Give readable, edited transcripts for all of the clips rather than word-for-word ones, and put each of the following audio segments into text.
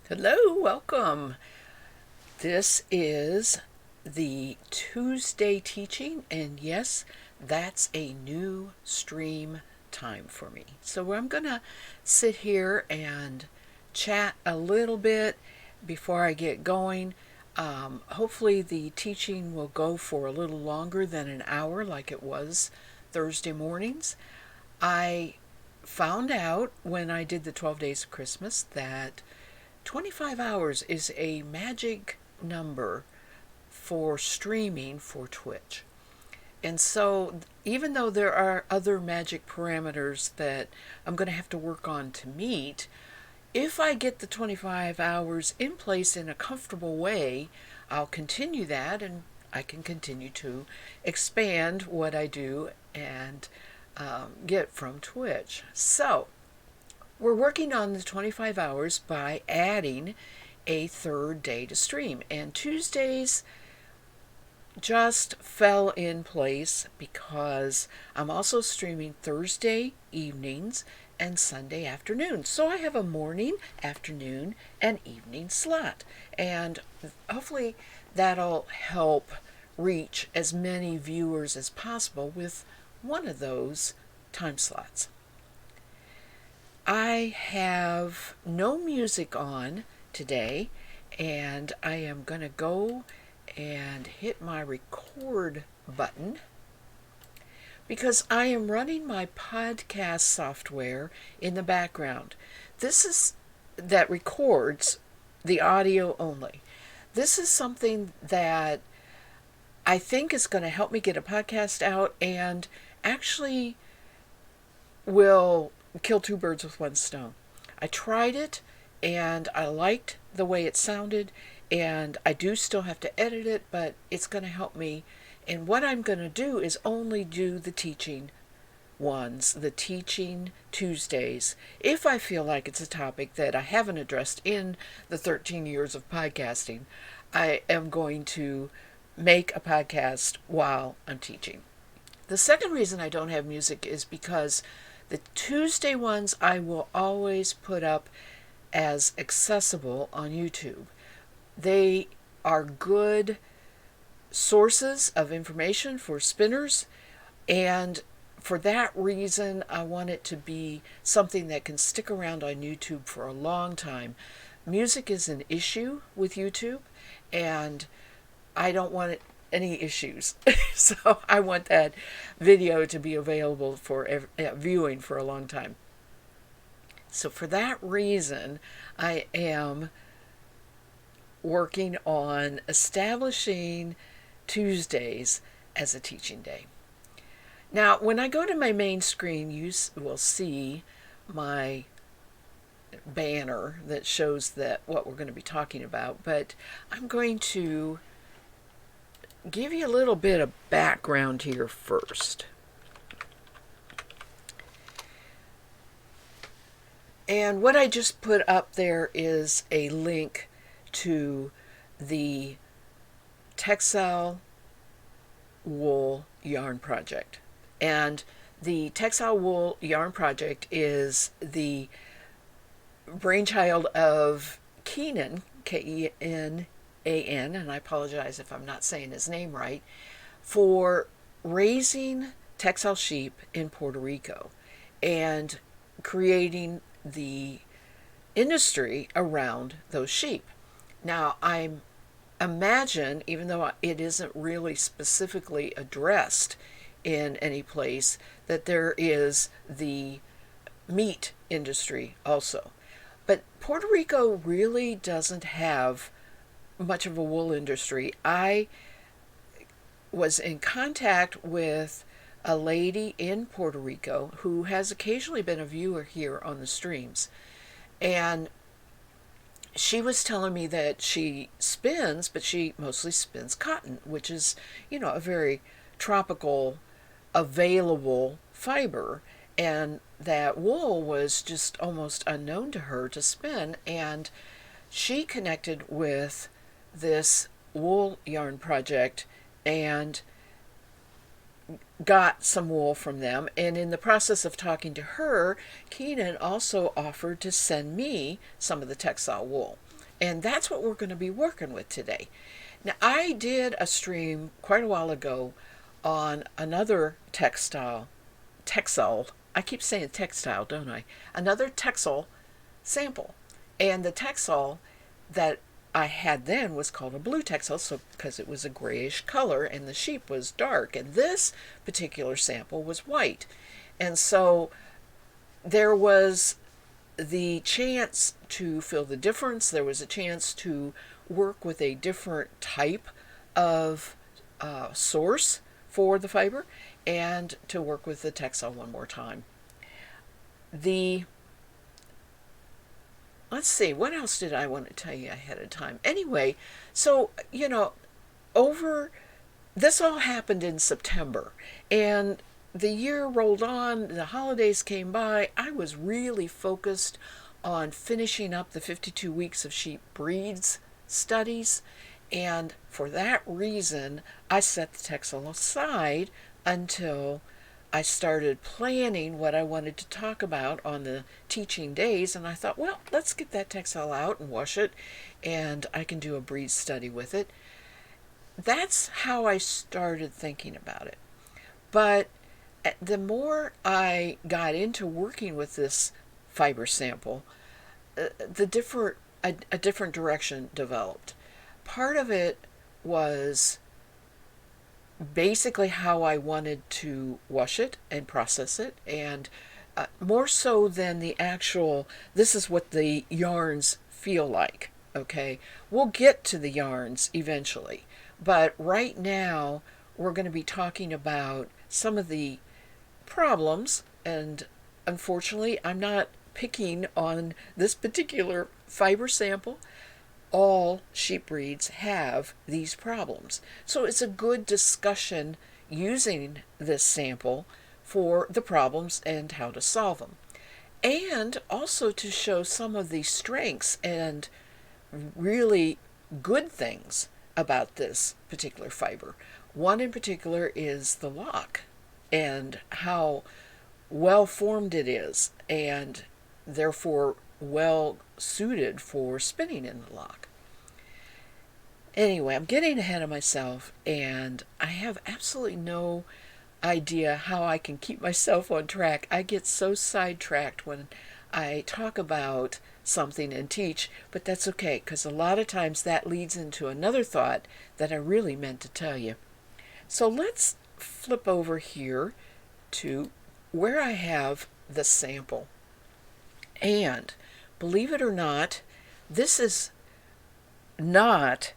Hello, welcome. This is the Tuesday teaching, and yes, that's a new stream time for me. So I'm going to sit here and chat a little bit before I get going. Hopefully, the teaching will go for a little longer than an hour, like it was Thursday mornings. I found out when I did the 12 Days of Christmas that 25 hours is a magic number for streaming for Twitch. And so, even though there are other magic parameters that I'm going to have to work on to meet, if I get the 25 hours in place in a comfortable way, I'll continue that and I can continue to expand what I do and get from Twitch. So, we're working on the 25 hours by adding a third day to stream. And Tuesdays just fell in place because I'm also streaming Thursday evenings and Sunday afternoons. So I have a morning, afternoon, and evening slot. And hopefully that'll help reach as many viewers as possible with one of those time slots. I have no music on today, and I am going to go and hit my record button because I am running my podcast software in the background. This is that records the audio only. This is something that I think is going to help me get a podcast out and actually will kill two birds with one stone. I tried it and I liked the way it sounded, and I do still have to edit it, but it's going to help me. And what I'm going to do is only do the teaching ones, the teaching Tuesdays, if I feel like it's a topic that I haven't addressed in the 13 years of podcasting. I am going to make a podcast while I'm teaching. The second reason I don't have music is because the Tuesday ones I will always put up as accessible on YouTube. They are good sources of information for spinners, and for that reason, I want it to be something that can stick around on YouTube for a long time. Music is an issue with YouTube, and I don't want any issues. So I want that video to be available for viewing for a long time. So for that reason, I am working on establishing Tuesdays as a teaching day. Now, when I go to my main screen, you will see my banner that shows that what we're going to be talking about, but I'm going to give you a little bit of background here first. And what I just put up there is a link to the Textile Wool Yarn Project. And the Textile Wool Yarn Project is the brainchild of Keenan, Kenan, and I apologize if I'm not saying his name right, for raising textile sheep in Puerto Rico and creating the industry around those sheep. Now, I imagine, even though it isn't really specifically addressed in any place, that there is the meat industry also. But Puerto Rico really doesn't have much of a wool industry. I was in contact with a lady in Puerto Rico who has occasionally been a viewer here on the streams, and she was telling me that she spins, but she mostly spins cotton, which is, a very tropical, available fiber, and that wool was just almost unknown to her to spin. And she connected with this wool yarn project and got some wool from them. And in the process of talking to her, Keenan also offered to send me some of the textile wool. And that's what we're going to be working with today. Now, I did a stream quite a while ago on another textile. I keep saying textile, don't I? Another texel sample. And the texel that I had then was called a blue texel, so because it was a grayish color and the sheep was dark. And this particular sample was white. And so there was the chance to feel the difference. There was a chance to work with a different type of source for the fiber and to work with the textile one more time. Let's see, what else did I want to tell you ahead of time? Anyway, so, over this all happened in September, and the year rolled on, the holidays came by. I was really focused on finishing up the 52 weeks of sheep breeds studies, and for that reason, I set the textile aside until I started planning what I wanted to talk about on the teaching days, and I thought, well, let's get that textile out and wash it, and I can do a breed study with it. That's how I started thinking about it. But the more I got into working with this fiber sample, a different direction developed. Part of it was basically how I wanted to wash it and process it, and more so than the actual, this is what the yarns feel like. Okay, we'll get to the yarns eventually, but right now we're going to be talking about some of the problems, and unfortunately I'm not picking on this particular fiber sample. All sheep breeds have these problems. So it's a good discussion using this sample for the problems and how to solve them. And also to show some of the strengths and really good things about this particular fiber. One in particular is the lock and how well formed it is, and therefore well suited for spinning in the lock. Anyway, I'm getting ahead of myself, and I have absolutely no idea how I can keep myself on track. I get so sidetracked when I talk about something and teach, but that's okay, because a lot of times that leads into another thought that I really meant to tell you. So let's flip over here to where I have the sample. And believe it or not, this is not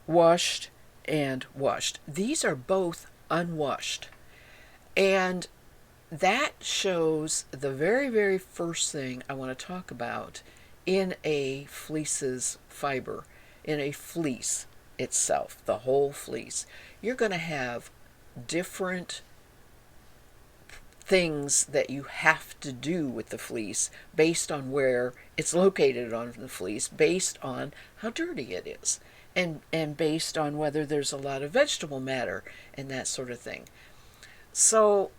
washed and washed. These are both unwashed. And that shows the very, very first thing I want to talk about in a fleece's fiber, in a fleece itself, the whole fleece. You're going to have different things that you have to do with the fleece based on where it's located on the fleece, based on how dirty it is, and based on whether there's a lot of vegetable matter and that sort of thing. So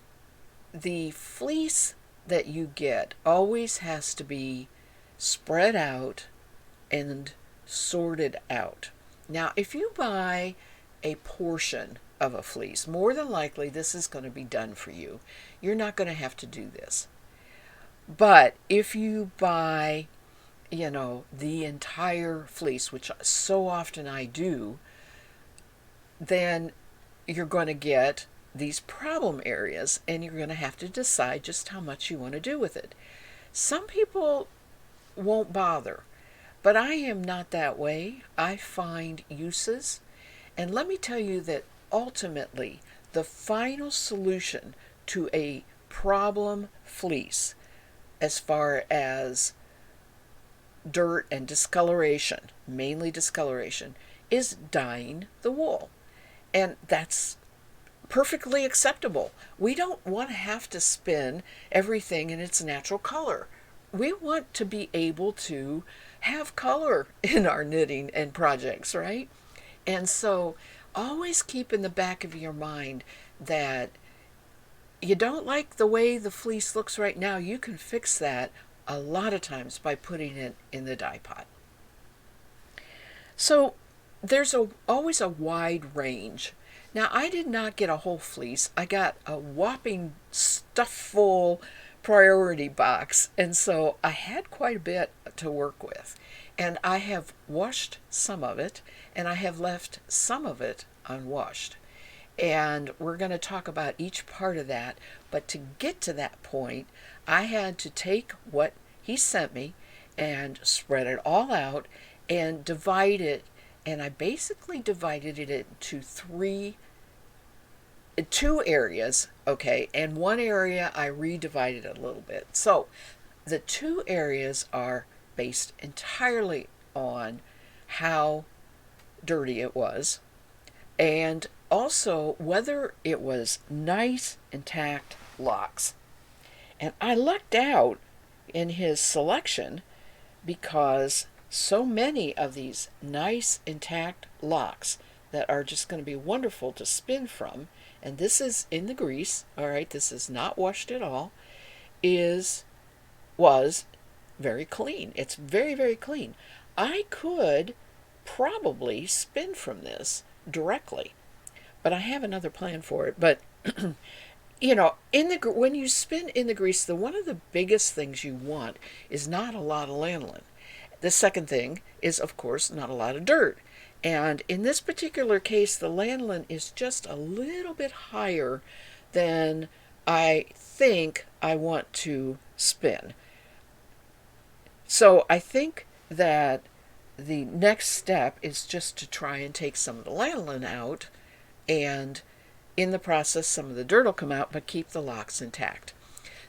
the fleece that you get always has to be spread out and sorted out. Now, if you buy a portion of a fleece, more than likely this is going to be done for you. You're not going to have to do this. But if you buy, the entire fleece, which so often I do, then you're going to get these problem areas, and you're going to have to decide just how much you want to do with it. Some people won't bother, but I am not that way. I find uses, and let me tell you that ultimately the final solution to a problem fleece, as far as dirt and discoloration, mainly discoloration, is dyeing the wool. And that's perfectly acceptable. We don't want to have to spin everything in its natural color. We want to be able to have color in our knitting and projects, right? And so always keep in the back of your mind that you don't like the way the fleece looks right now. You can fix that a lot of times by putting it in the dye pot. So there's always a wide range. Now, I did not get a whole fleece. I got a whopping stuff-full priority box, and so I had quite a bit to work with. And I have washed some of it, and I have left some of it unwashed. And we're going to talk about each part of that. But to get to that point, I had to take what he sent me and spread it all out and divide it. And I basically divided it into two areas, okay, and one area I redivided a little bit. So the two areas are based entirely on how dirty it was, and also whether it was nice, intact locks. And I lucked out in his selection because so many of these nice, intact locks that are just going to be wonderful to spin from, and this is in the grease, all right, this is not washed at all, was very clean. It's very, very clean. I could probably spin from this directly, but I have another plan for it. But when you spin in the grease, one of the biggest things you want is not a lot of lanolin. The second thing is, of course, not a lot of dirt. And in this particular case, the lanolin is just a little bit higher than I think I want to spin. So I think that the next step is just to try and take some of the lanolin out, and in the process some of the dirt will come out, but keep the locks intact.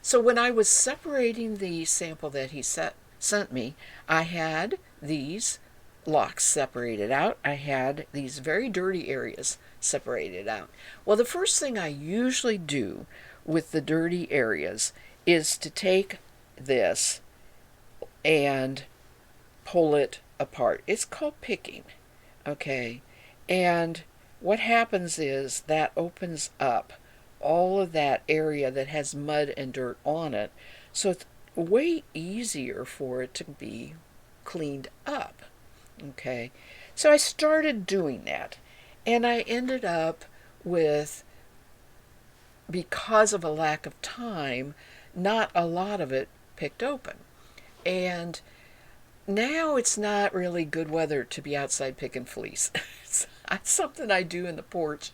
So when I was separating the sample that he sent me, I had these locks separated out. I had these very dirty areas separated out. Well, the first thing I usually do with the dirty areas is to take this and pull it apart. It's called picking, okay? And what happens is that opens up all of that area that has mud and dirt on it, so it's way easier for it to be cleaned up, okay? So I started doing that, and I ended up with, because of a lack of time, not a lot of it picked open. And now it's not really good weather to be outside picking fleece. It's something I do in the porch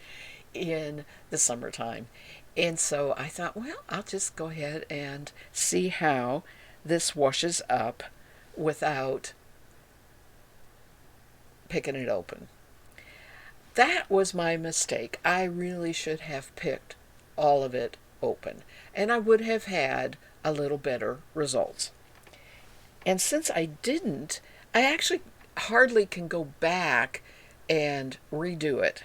in the summertime. And so I thought, well, I'll just go ahead and see how this washes up without picking it open. That was my mistake. I really should have picked all of it open, and I would have had a little better results. And since I didn't, I actually hardly can go back and redo it.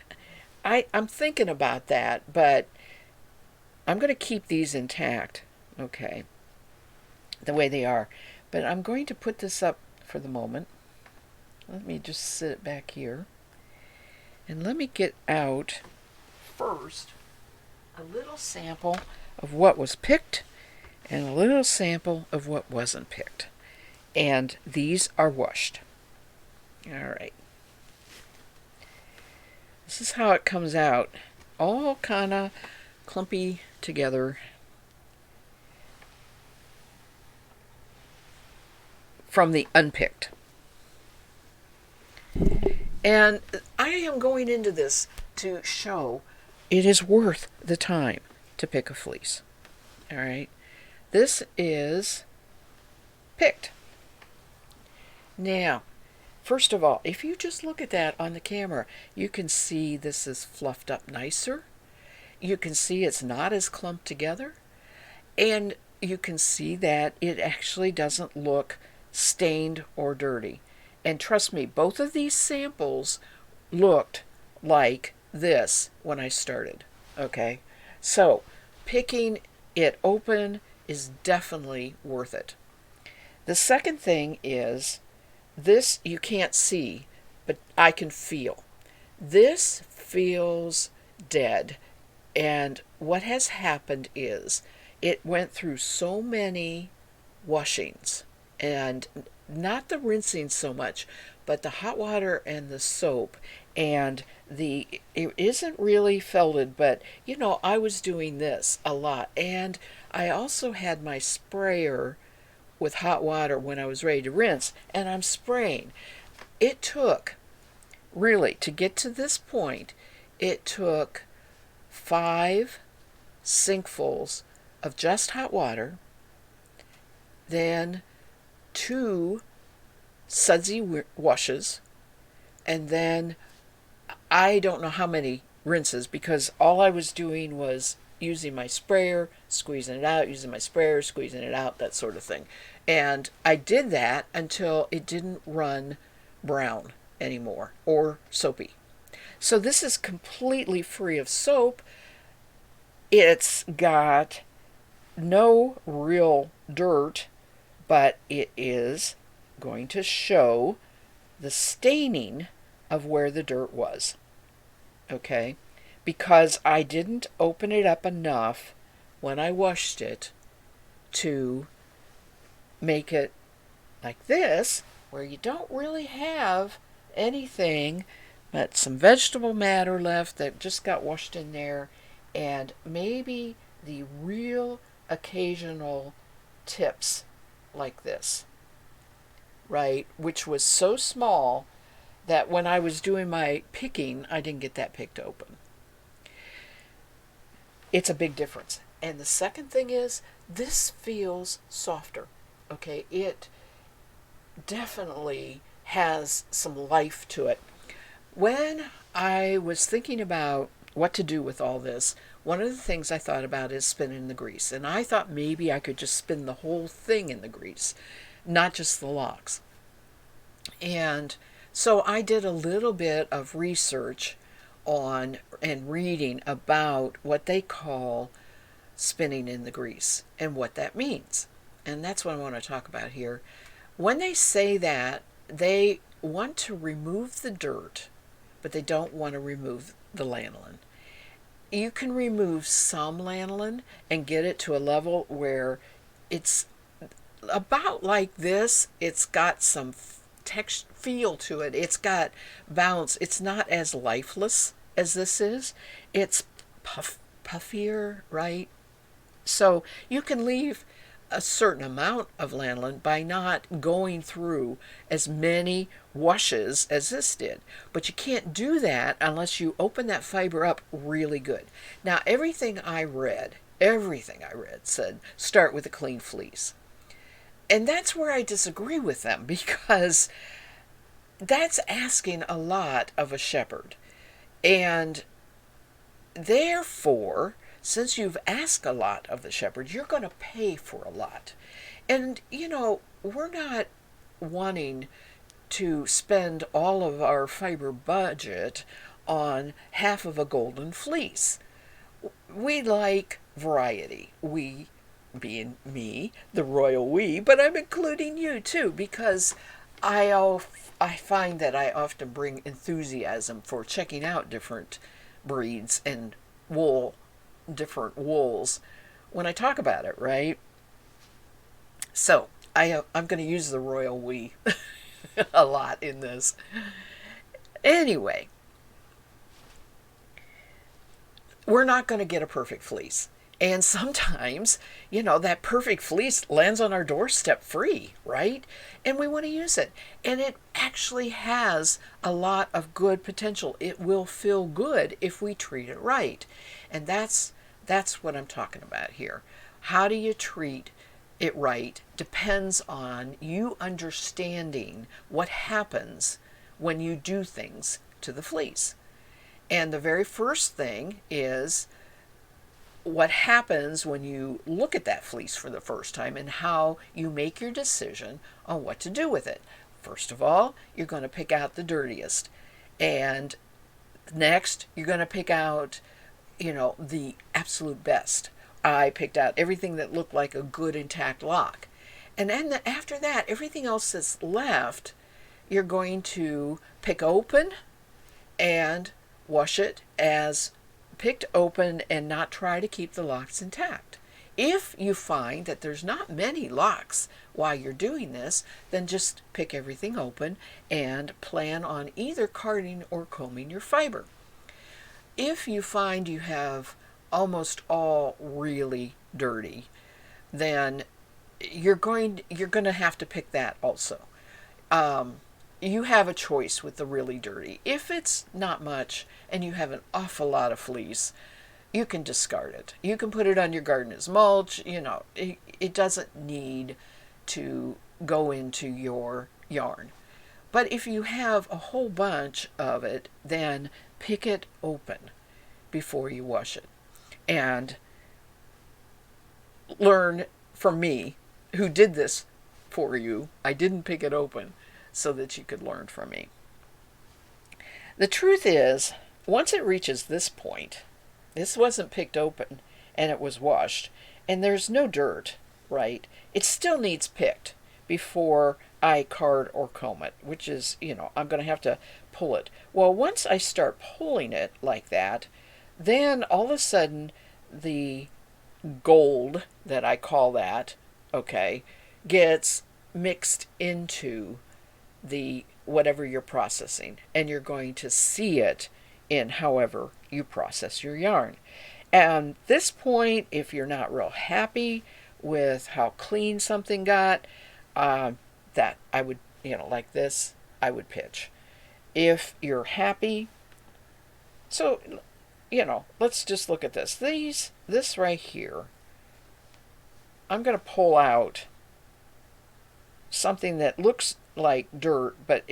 I'm thinking about that, but I'm going to keep these intact, okay, the way they are. But I'm going to put this up for the moment. Let me just sit it back here. And let me get out first a little sample of what was picked and a little sample of what wasn't picked. And these are washed. All right. This is how it comes out. All kind of clumpy together. From the unpicked. And I am going into this to show it is worth the time to pick a fleece. All right. This is picked. Now, first of all, if you just look at that on the camera, you can see this is fluffed up nicer. You can see it's not as clumped together. And you can see that it actually doesn't look stained or dirty. And trust me, both of these samples looked like this when I started. Okay? So, picking it open is definitely worth it. The second thing is, this you can't see, but I can feel. This feels dead. And what has happened is, it went through so many washings, and not the rinsing so much, but the hot water and the soap. And it isn't really felted, but I was doing this a lot. And I also had my sprayer with hot water when I was ready to rinse, and I'm spraying. It took, really, to get to this point, it took 5 sinkfuls of just hot water, then 2 sudsy washes, and then I don't know how many rinses, because all I was doing was using my sprayer, squeezing it out, using my sprayer, squeezing it out, that sort of thing. And I did that until it didn't run brown anymore or soapy. So this is completely free of soap. It's got no real dirt, but it is going to show the staining of where the dirt was. Okay? Because I didn't open it up enough when I washed it to make it like this, where you don't really have anything but some vegetable matter left that just got washed in there, and maybe the real occasional tips like this, right? Which was so small that when I was doing my picking, I didn't get that picked open. It's a big difference. And the second thing is, this feels softer. Okay, it definitely has some life to it. When I was thinking about what to do with all this, one of the things I thought about is spinning the grease. And I thought maybe I could just spin the whole thing in the grease, not just the locks. And so I did a little bit of research on and reading about what they call spinning in the grease and what that means. And that's what I want to talk about here. When they say that, they want to remove the dirt, but they don't want to remove the lanolin. You can remove some lanolin and get it to a level where it's about like this. It's got some feel to it. It's got bounce. It's not as lifeless as this is. It's puffier, right? So you can leave a certain amount of lanolin by not going through as many washes as this did. But you can't do that unless you open that fiber up really good. Now, everything I read said start with a clean fleece. And that's where I disagree with them, because that's asking a lot of a shepherd. And therefore, since you've asked a lot of the shepherd, you're going to pay for a lot. And, we're not wanting to spend all of our fiber budget on half of a golden fleece. We like variety. We, being me, the royal we, but I'm including you too, because I find that I often bring enthusiasm for checking out different breeds and different wools when I talk about it, right? So I'm going to use the royal we a lot in this. Anyway, we're not going to get a perfect fleece. And sometimes, that perfect fleece lands on our doorstep free, right? And we want to use it. And it actually has a lot of good potential. It will feel good if we treat it right. And that's what I'm talking about here. How do you treat it right depends on you understanding what happens when you do things to the fleece. And the very first thing is what happens when you look at that fleece for the first time and how you make your decision on what to do with it. First of all, you're going to pick out the dirtiest. And next, you're going to pick out, the absolute best. I picked out everything that looked like a good intact lock. And then after that, everything else that's left, you're going to pick open and wash it as picked open and not try to keep the locks intact. If you find that there's not many locks while you're doing this, then just pick everything open and plan on either carding or combing your fiber. If you find you have almost all really dirty, then you're going to have to pick that also. You have a choice with the really dirty. If it's not much and you have an awful lot of fleece, you can discard it. You can put it on your garden as mulch. It doesn't need to go into your yarn. But if you have a whole bunch of it, then pick it open before you wash it. And learn from me, who did this for you. I didn't pick it open so that you could learn from me. The truth is, once it reaches this point, this wasn't picked open and it was washed, and there's no dirt, right? It still needs picked before I card or comb it, which is, I'm going to have to pull it. Well, once I start pulling it like that, then all of a sudden the gold, that I call that, okay, gets mixed into the whatever you're processing, and you're going to see it in however you process your yarn. And this point, if you're not real happy with how clean something got, that I would, like this, I would pitch. If you're happy, so, let's just look at this. This right here, I'm going to pull out something that looks like dirt, but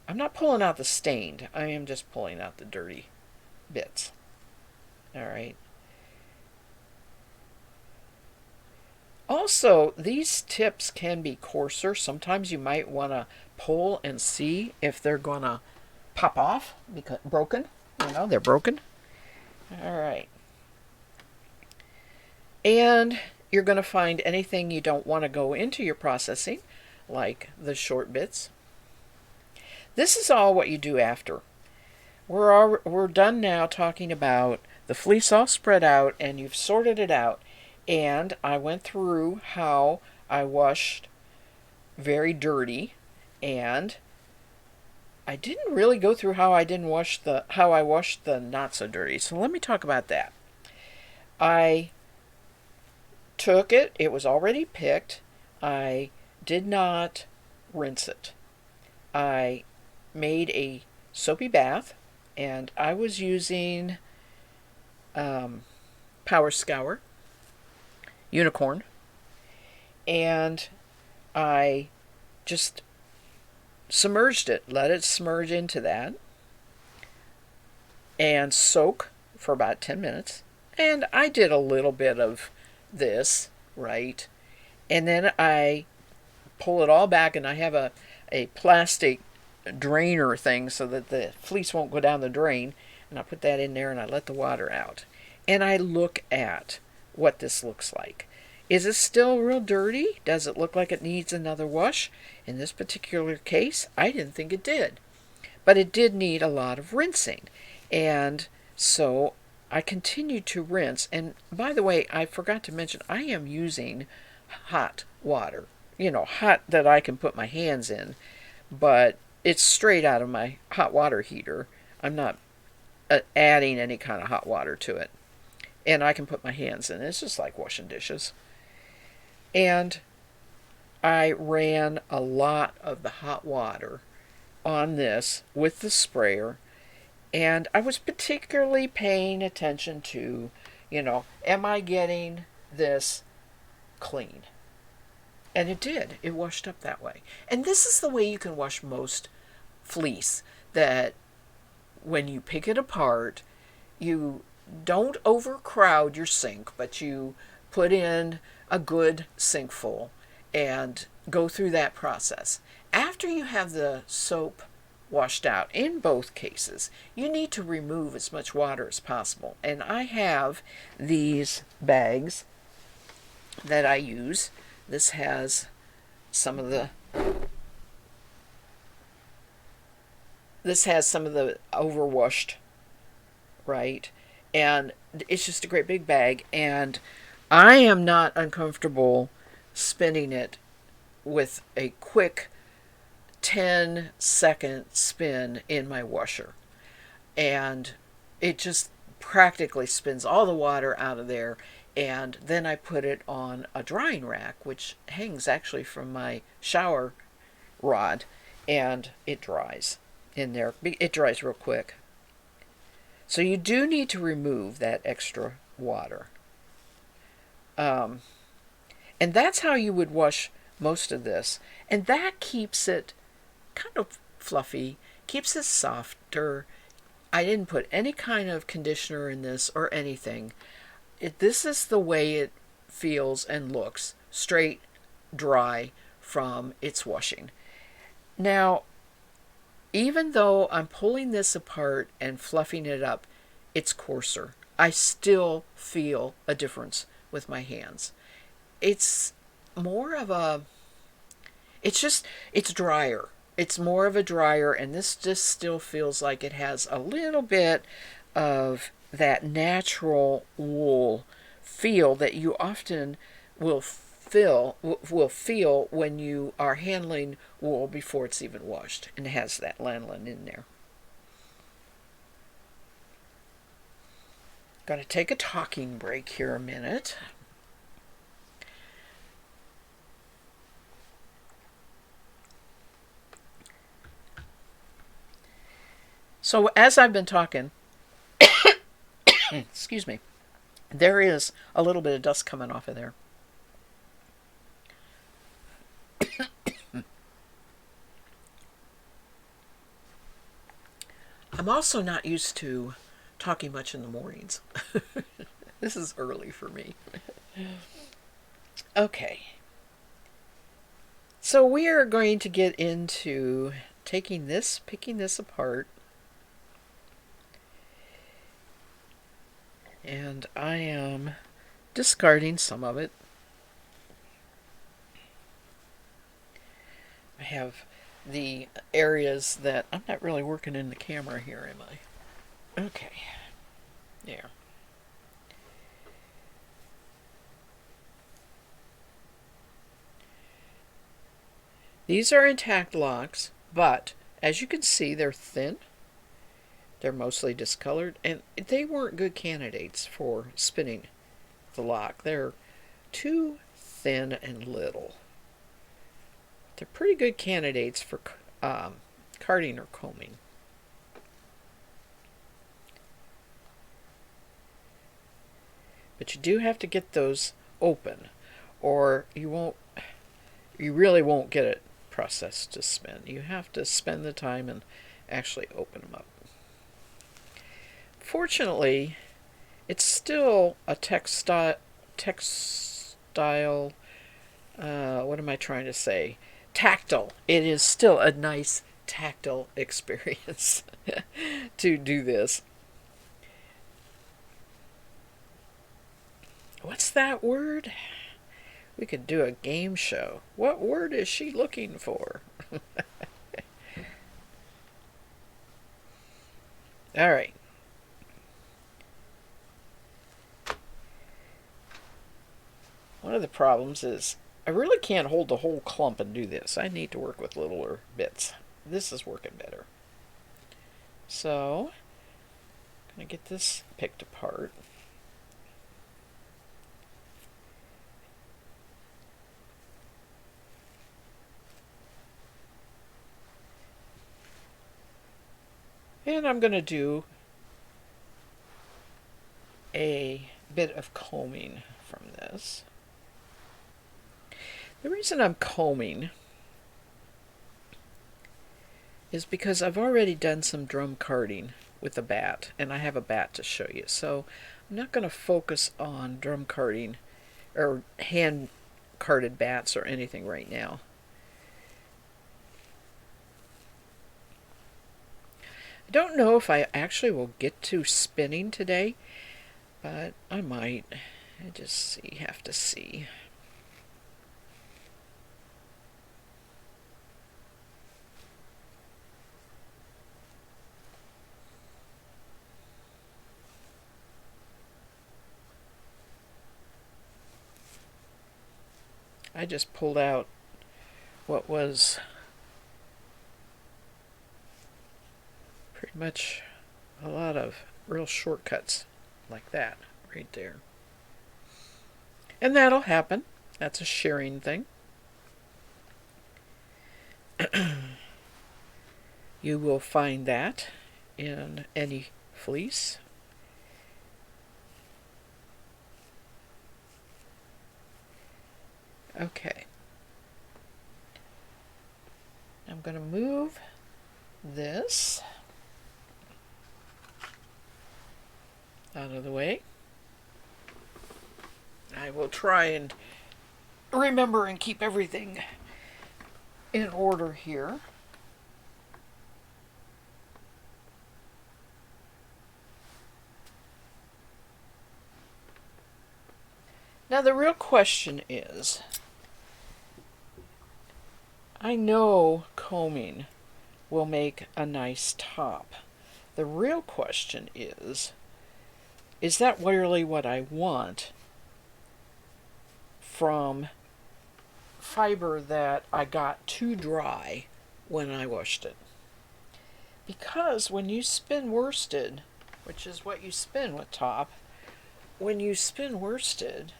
I'm not pulling out the stained. I am just pulling out the dirty bits. All right. Also, these tips can be coarser. Sometimes you might want to pull and see if they're going to pop off because broken. They're broken. All right. And you're going to find anything you don't want to go into your processing, like the short bits. This is all what you do after. We're done now talking about the fleece all spread out and you've sorted it out. And I went through how I washed very dirty, and I didn't really go through how I washed the not so dirty. So let me talk about that. I took it. It was already picked. I did not rinse it. I made a soapy bath, and I was using Power Scour Unicorn, and I just submerged it, let it submerge into that, and soak for about 10 minutes. And I did a little bit of this, right? And then I pull it all back, and I have a plastic drainer thing so that the fleece won't go down the drain. And I put that in there, and I let the water out. And I look at what this looks like. Is it still real dirty? Does it look like it needs another wash? In this particular case, I didn't think it did. But it did need a lot of rinsing. And so I continued to rinse. And by the way, I forgot to mention, I am using hot water. Hot that I can put my hands in. But it's straight out of my hot water heater. I'm not adding any kind of hot water to it. And I can put my hands in. It's just like washing dishes. And I ran a lot of the hot water on this with the sprayer. And I was particularly paying attention to, am I getting this clean? And it did. It washed up that way. And this is the way you can wash most fleece, that when you pick it apart, you don't overcrowd your sink, but you put in a good sink full and go through that process. After you have the soap washed out, in both cases, you need to remove as much water as possible. And I have these bags that I use. This has some of the overwashed, right? And it's just a great big bag. And I am not uncomfortable spinning it with a quick 10-second spin in my washer. And it just practically spins all the water out of there. And then I put it on a drying rack, which hangs actually from my shower rod, and it dries in there. It dries real quick. So you do need to remove that extra water. Um, and that's how you would wash most of this. And that keeps it kind of fluffy, keeps it softer. I didn't put any kind of conditioner in this or anything. This is the way it feels and looks, straight, dry from its washing. Now, even though I'm pulling this apart and fluffing it up, it's coarser. I still feel a difference with my hands. It's more of a, it's drier. It's more of a drier, and this just still feels like it has a little bit of that natural wool feel that you often will feel when you are handling wool before it's even washed, and it has that lanolin in there. Got to take a talking break here a minute. So as I've been talking, excuse me, there is a little bit of dust coming off of there. I'm also not used to talking much in the mornings. This is early for me. Okay. So we are going to get into picking this apart. And I am discarding some of it. I have the areas that I'm not really working in the camera here, am I? Okay. There. These are intact locks, but as you can see, they're thin. They're mostly discolored, and they weren't good candidates for spinning the lock. They're too thin and little. They're pretty good candidates for carding or combing. But you do have to get those open, or you really won't get it processed to spin. You have to spend the time and actually open them up. Fortunately, it's still a textile, what am I trying to say? Tactile. It is still a nice tactile experience to do this. What's that word? We could do a game show. What word is she looking for? All right. One of the problems is I really can't hold the whole clump and do this. I need to work with littler bits. This is working better. So, I'm going to get this picked apart. And I'm going to do a bit of combing from this. The reason I'm combing is because I've already done some drum carding with a bat, and I have a bat to show you. So I'm not going to focus on drum carding or hand carded bats or anything right now. I don't know if I actually will get to spinning today, but I might. I just have to see. I just pulled out what was pretty much a lot of real shortcuts like that right there. And that'll happen. That's a sharing thing. You will find that in any fleece. Okay. I'm going to move this out of the way. I will try and remember and keep everything in order here. Now the real question is, I know combing will make a nice top. The real question is that really what I want from fiber that I got too dry when I washed it? Because when you spin worsted, which is what you spin with top, when you spin worsted,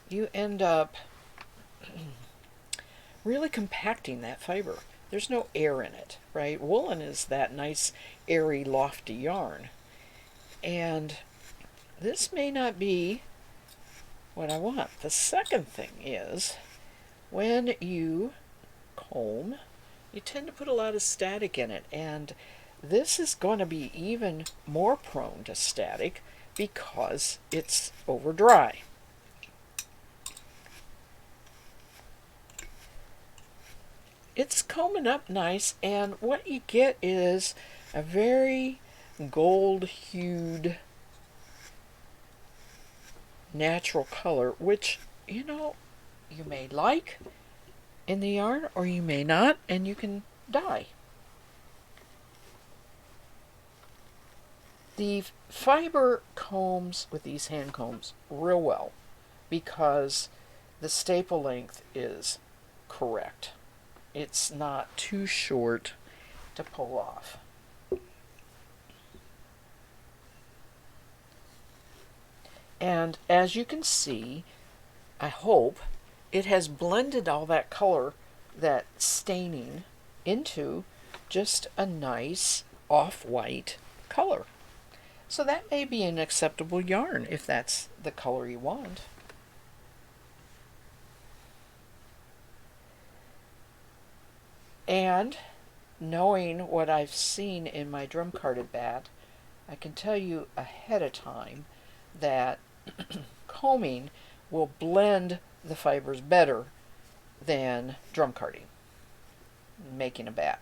you end up really compacting that fiber. There's no air in it, right? Woolen is that nice, airy, lofty yarn. And this may not be what I want. The second thing is, when you comb, you tend to put a lot of static in it. And this is going to be even more prone to static because it's over dry. It's combing up nice, and what you get is a very gold-hued natural color, which, you know, you may like in the yarn or you may not, and you can dye. The fiber combs with these hand combs real well because the staple length is correct. It's not too short to pull off. And as you can see, I hope, it has blended all that color, that staining, into just a nice off-white color. So that may be an acceptable yarn if that's the color you want. And knowing what I've seen in my drum carded bat, I can tell you ahead of time that combing will blend the fibers better than drum carding, making a bat.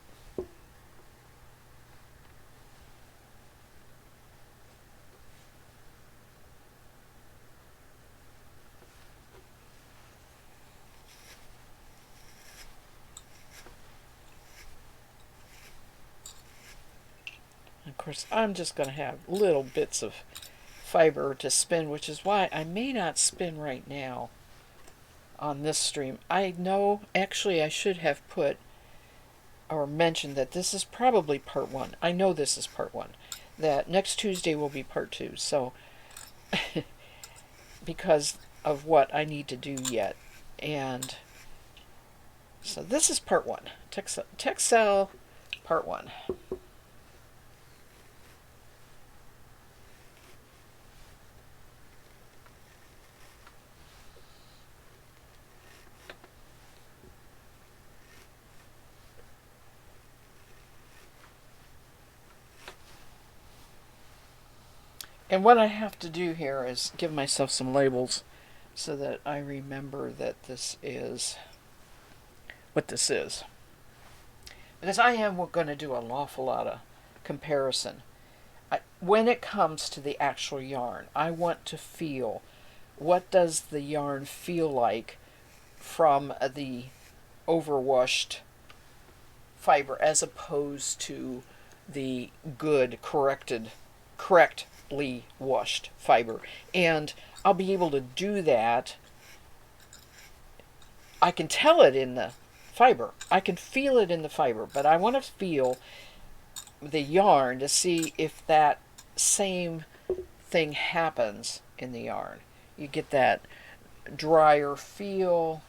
Of course, I'm just going to have little bits of fiber to spin, which is why I may not spin right now on this stream. I know, actually, I should have put or mentioned that this is probably part 1. I know this is part 1. That next Tuesday will be part 2. So, because of what I need to do yet. And so this is part 1. Textile part 1. And what I have to do here is give myself some labels so that I remember that this is what this is. Because I am going to do an awful lot of comparison. When it comes to the actual yarn, I want to feel, what does the yarn feel like from the overwashed fiber as opposed to the good, correctly washed fiber. And I'll be able to do that I can tell it in the fiber. I can feel it in the fiber, but I want to feel the yarn to see if that same thing happens in the yarn. You get that drier feel,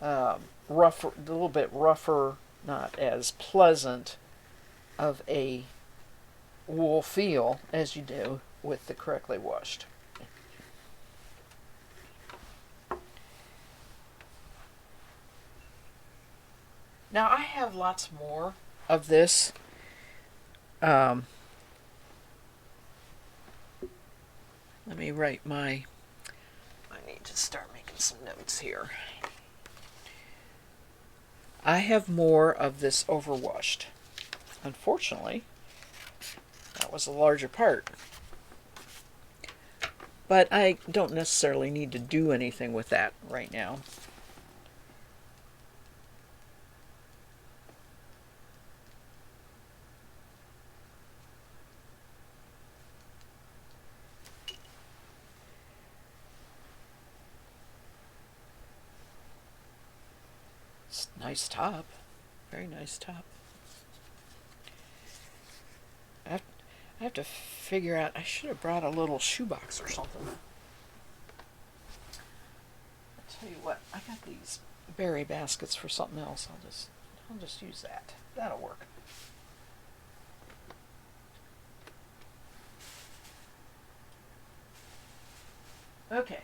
rougher, a little bit rougher, not as pleasant of a wool feel as you do with the correctly washed. Now I have lots more of this. Let me write my. I need to start making some notes here. I have more of this overwashed. Unfortunately, that was a larger part. But I don't necessarily need to do anything with that right now. It's a nice top. Very nice top. I have to figure out, I should have brought a little shoebox or something. I'll tell you what, I got these berry baskets for something else. I'll just use that. That'll work. Okay.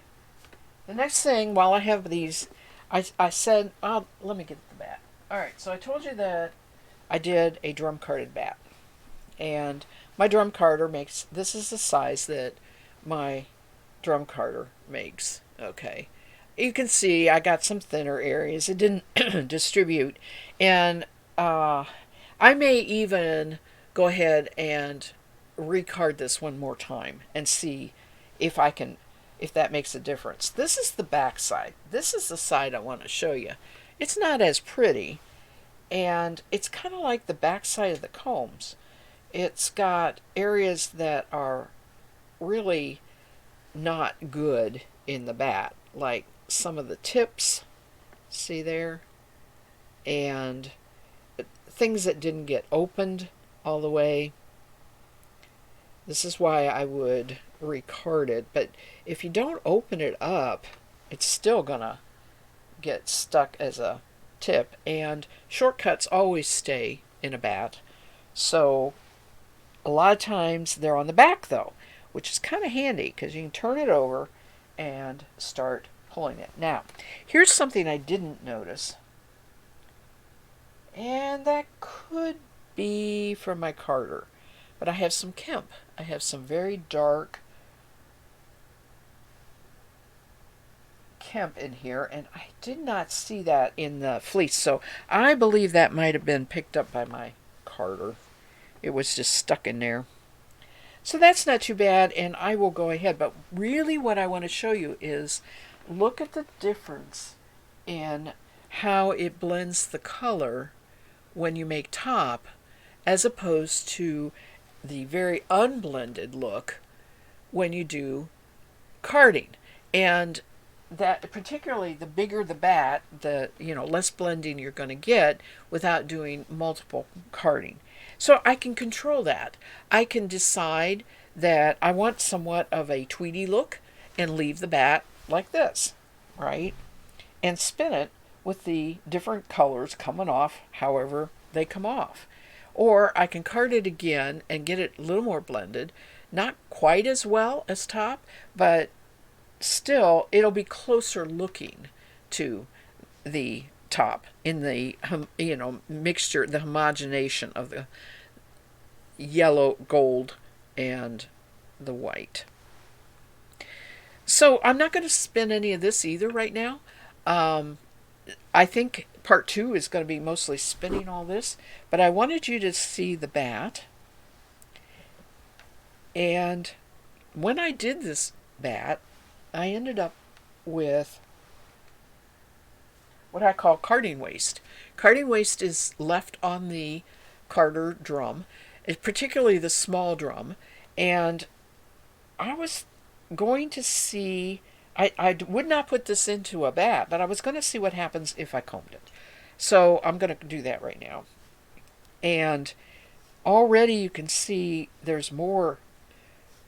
The next thing, while I have these, I said, let me get the bat. Alright, so I told you that I did a drum carded bat. And my drum carder makes, this is the size that my drum carder makes. Okay. You can see I got some thinner areas. It didn't distribute. And I may even go ahead and recard this one more time and see if I can, if that makes a difference. This is the back side. This is the side I want to show you. It's not as pretty, and it's kind of like the back side of the combs. It's got areas that are really not good in the bat, like some of the tips, see there, and things that didn't get opened all the way. This is why I would recard it, but if you don't open it up, it's still gonna get stuck as a tip, and shortcuts always stay in a bat. So a lot of times they're on the back though, which is kind of handy because you can turn it over and start pulling it. Now, here's something I didn't notice, and that could be from my carder, but I have some Kemp. I have some very dark Kemp in here, and I did not see that in the fleece, so I believe that might have been picked up by my carder. It was just stuck in there. So that's not too bad, and I will go ahead, but really what I want to show you is look at the difference in how it blends the color when you make top as opposed to the very unblended look when you do carding. And that particularly the bigger the bat, the less blending you're going to get without doing multiple carding. So I can control that. I can decide that I want somewhat of a tweedy look and leave the bat like this, right? And spin it with the different colors coming off however they come off. Or I can card it again and get it a little more blended. Not quite as well as top, but still it'll be closer looking to the top in the mixture, the homogenation of the yellow, gold, and the white. So I'm not going to spin any of this either right now. I think part 2 is going to be mostly spinning all this, but I wanted you to see the bat. And when I did this bat, I ended up with what I call carding waste. Carding waste is left on the carder drum, particularly the small drum, and I was going to see I would not put this into a bat, but I was going to see what happens if I combed it. So I'm going to do that right now. And already you can see there's more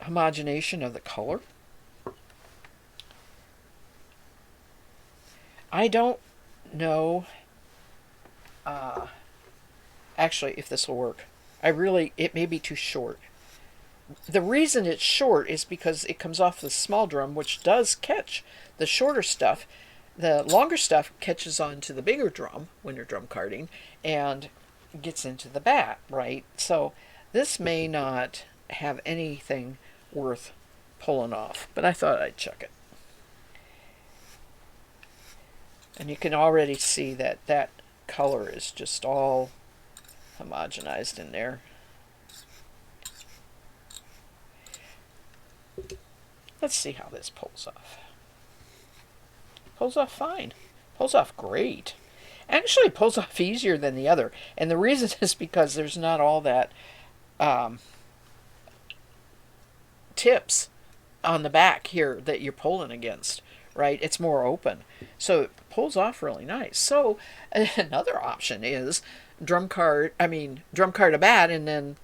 homogenation of the color. I don't know actually if this will work. It may be too short. The reason it's short is because it comes off the small drum, which does catch the shorter stuff. The longer stuff catches onto the bigger drum when you're drum carding and gets into the bat, right? So this may not have anything worth pulling off, but I thought I'd check it. And you can already see that that color is just all homogenized in there. Let's see how this pulls off. Pulls off fine. Pulls off great. Actually pulls off easier than the other. And the reason is because there's not all that tips on the back here that you're pulling against, right? It's more open. So it pulls off really nice. So another option is drum card a bat and then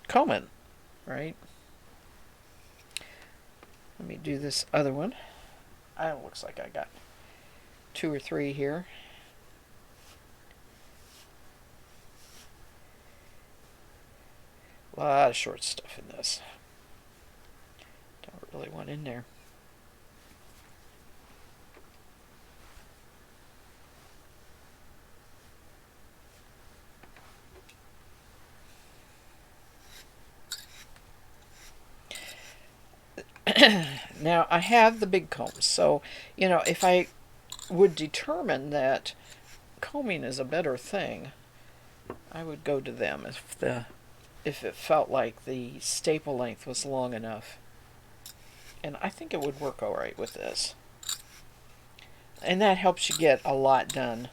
combing, right? Let me do this other one. It looks like I got 2 or 3 here. A lot of short stuff in this. Don't really want in there. Now I have the big combs, so if I would determine that combing is a better thing, I would go to them if it felt like the staple length was long enough. And I think it would work alright with this. And that helps you get a lot done.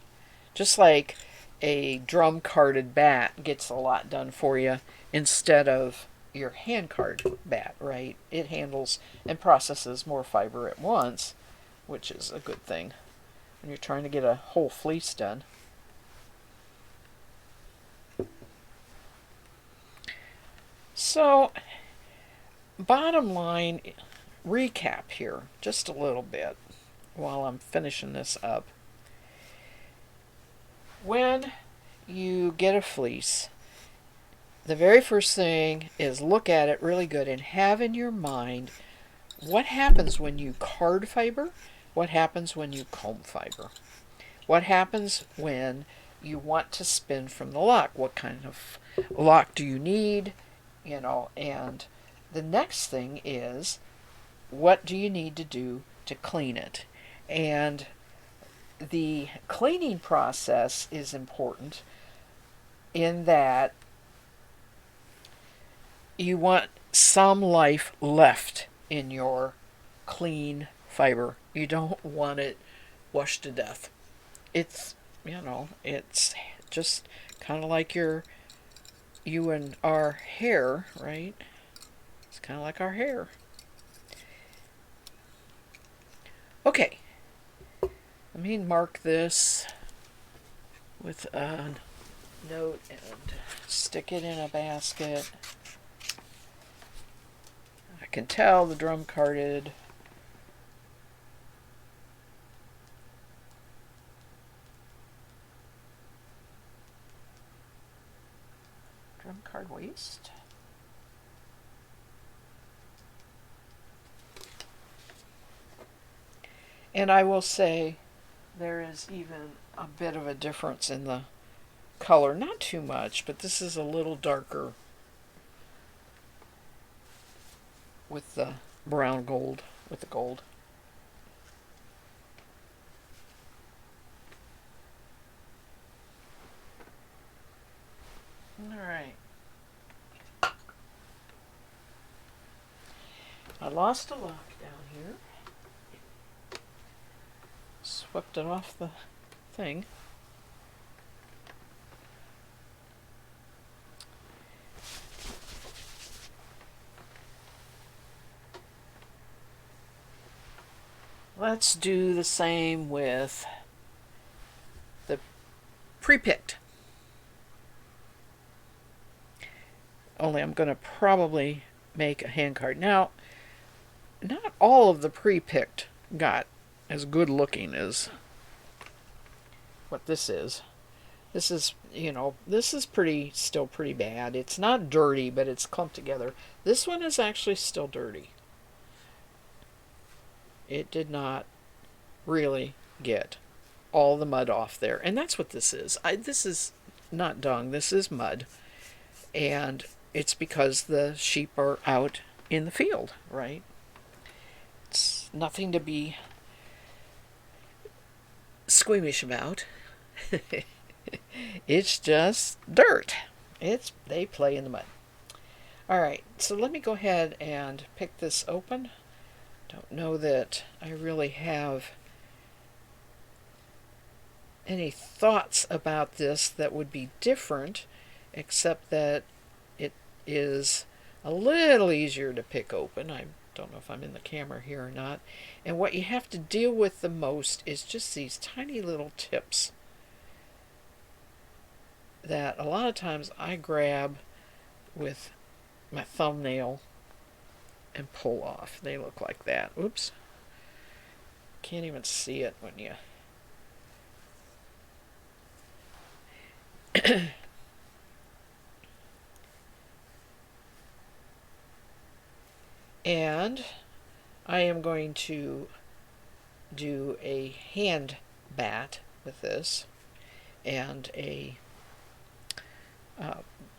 Just like a drum carded bat gets a lot done for you instead of your hand card bat, right? It handles and processes more fiber at once, which is a good thing when you're trying to get a whole fleece done. So, bottom line recap here, just a little bit while I'm finishing this up. When you get a fleece, the very first thing is look at it really good and have in your mind what happens when you card fiber, what happens when you comb fiber, what happens when you want to spin from the lock, what kind of lock do you need, and the next thing is what do you need to do to clean it. And the cleaning process is important in that you want some life left in your clean fiber. You don't want it washed to death. It's just kind of like you and our hair, right? It's kind of like our hair. Okay, let me mark this with a note and stick it in a basket. I can tell the drum carded. Drum card waist. And I will say there is even a bit of a difference in the color. Not too much, but this is a little darker with the brown gold, with the gold. Alright. I lost a lock down here. Swept it off the thing. let's do the same with the pre-picked. Only I'm going to probably make a hand card. Now, not all of the pre-picked got as good looking as what this is. This is, this is still pretty bad. It's not dirty, but it's clumped together. This one is actually still dirty. It did not really get all the mud off there. And that's what this is. This is not dung. This is mud. And it's because the sheep are out in the field, right? It's nothing to be squeamish about. It's just dirt. They play in the mud. All right, so let me go ahead and pick this open. Don't know that I really have any thoughts about this that would be different, except that it is a little easier to pick open. I don't know if I'm in the camera here or not. And what you have to deal with the most is just these tiny little tips that a lot of times I grab with my thumbnail and pull off. They look like that. Oops. Can't even see it when you... And I am going to do a hand bat with this and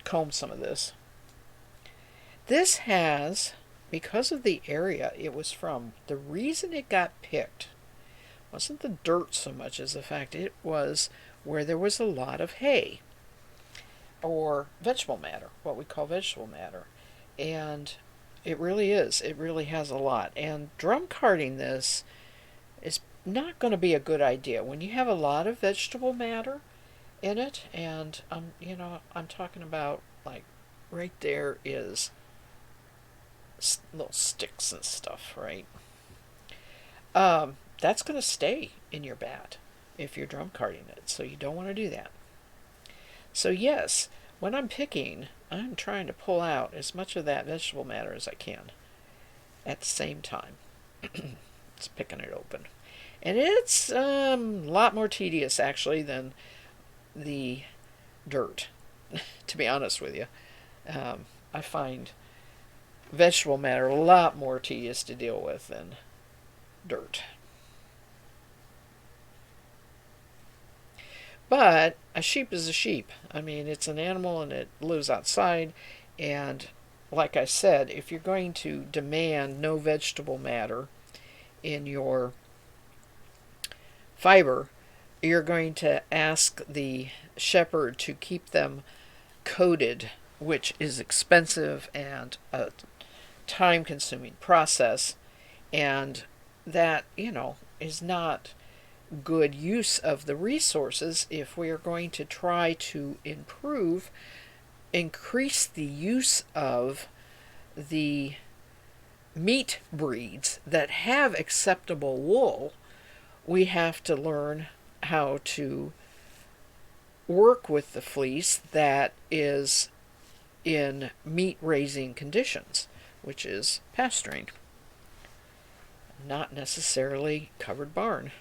comb some of this. This has, because of the area it was from, the reason it got picked wasn't the dirt so much as the fact it was where there was a lot of hay or vegetable matter, what we call vegetable matter. And it really is. It really has a lot. And drum carding this is not going to be a good idea. When you have a lot of vegetable matter in it, and I'm talking about, like, right there is little sticks and stuff, right? That's going to stay in your bat if you're drum carding it, so you don't want to do that. So yes, when I'm picking, I'm trying to pull out as much of that vegetable matter as I can at the same time. It's picking it open. And it's a lot more tedious, actually, than the dirt, to be honest with you. I find vegetable matter a lot more tedious to deal with than dirt. But a sheep is a sheep. I mean, it's an animal and it lives outside. And like I said, if you're going to demand no vegetable matter in your fiber, you're going to ask the shepherd to keep them coated, which is expensive and a time-consuming process. And that, is not good use of the resources if we are going to try to increase the use of the meat breeds that have acceptable wool. We have to learn how to work with the fleece that is in meat raising conditions, which is pasturing, not necessarily covered barn.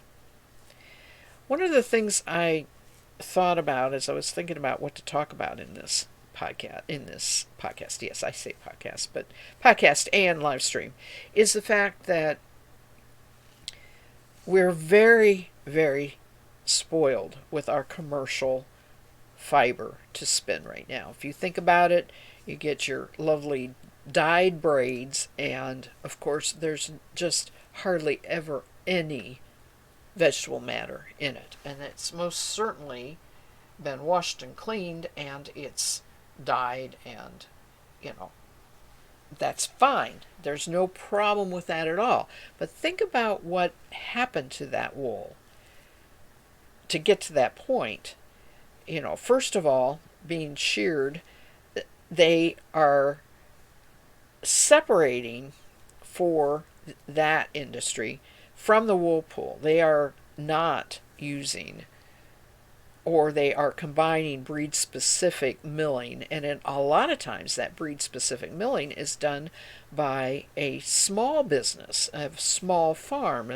One of the things I thought about as I was thinking about what to talk about in this podcast, yes, I say podcast, but podcast and live stream, is the fact that we're very, very spoiled with our commercial fiber to spin right now. If you think about it, you get your lovely dyed braids, and of course there's just hardly ever any vegetable matter in it, and it's most certainly been washed and cleaned and it's dyed, and that's fine. There's no problem with that at all. But think about what happened to that wool to get to that point. First of all, being sheared, they are separating for that industry from the wool pool. They are not using, or they are combining breed specific milling, and in a lot of times that breed specific milling is done by a small business, a small farm.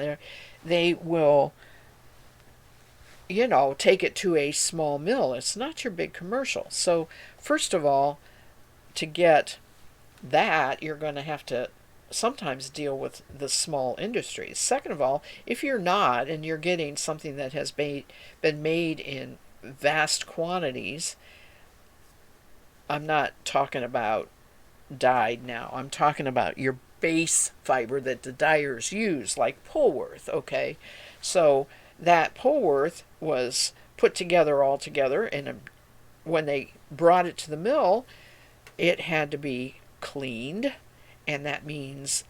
They will, take it to a small mill. It's not your big commercial. So first of all, to get that, you're going to have to sometimes deal with the small industries. Second of all, if you're not, and you're getting something that has been made in vast quantities, I'm not talking about dyed now. I'm talking about your base fiber that the dyers use, like Pullworth, okay? So that Pullworth was put together all together, and when they brought it to the mill, it had to be cleaned, and that means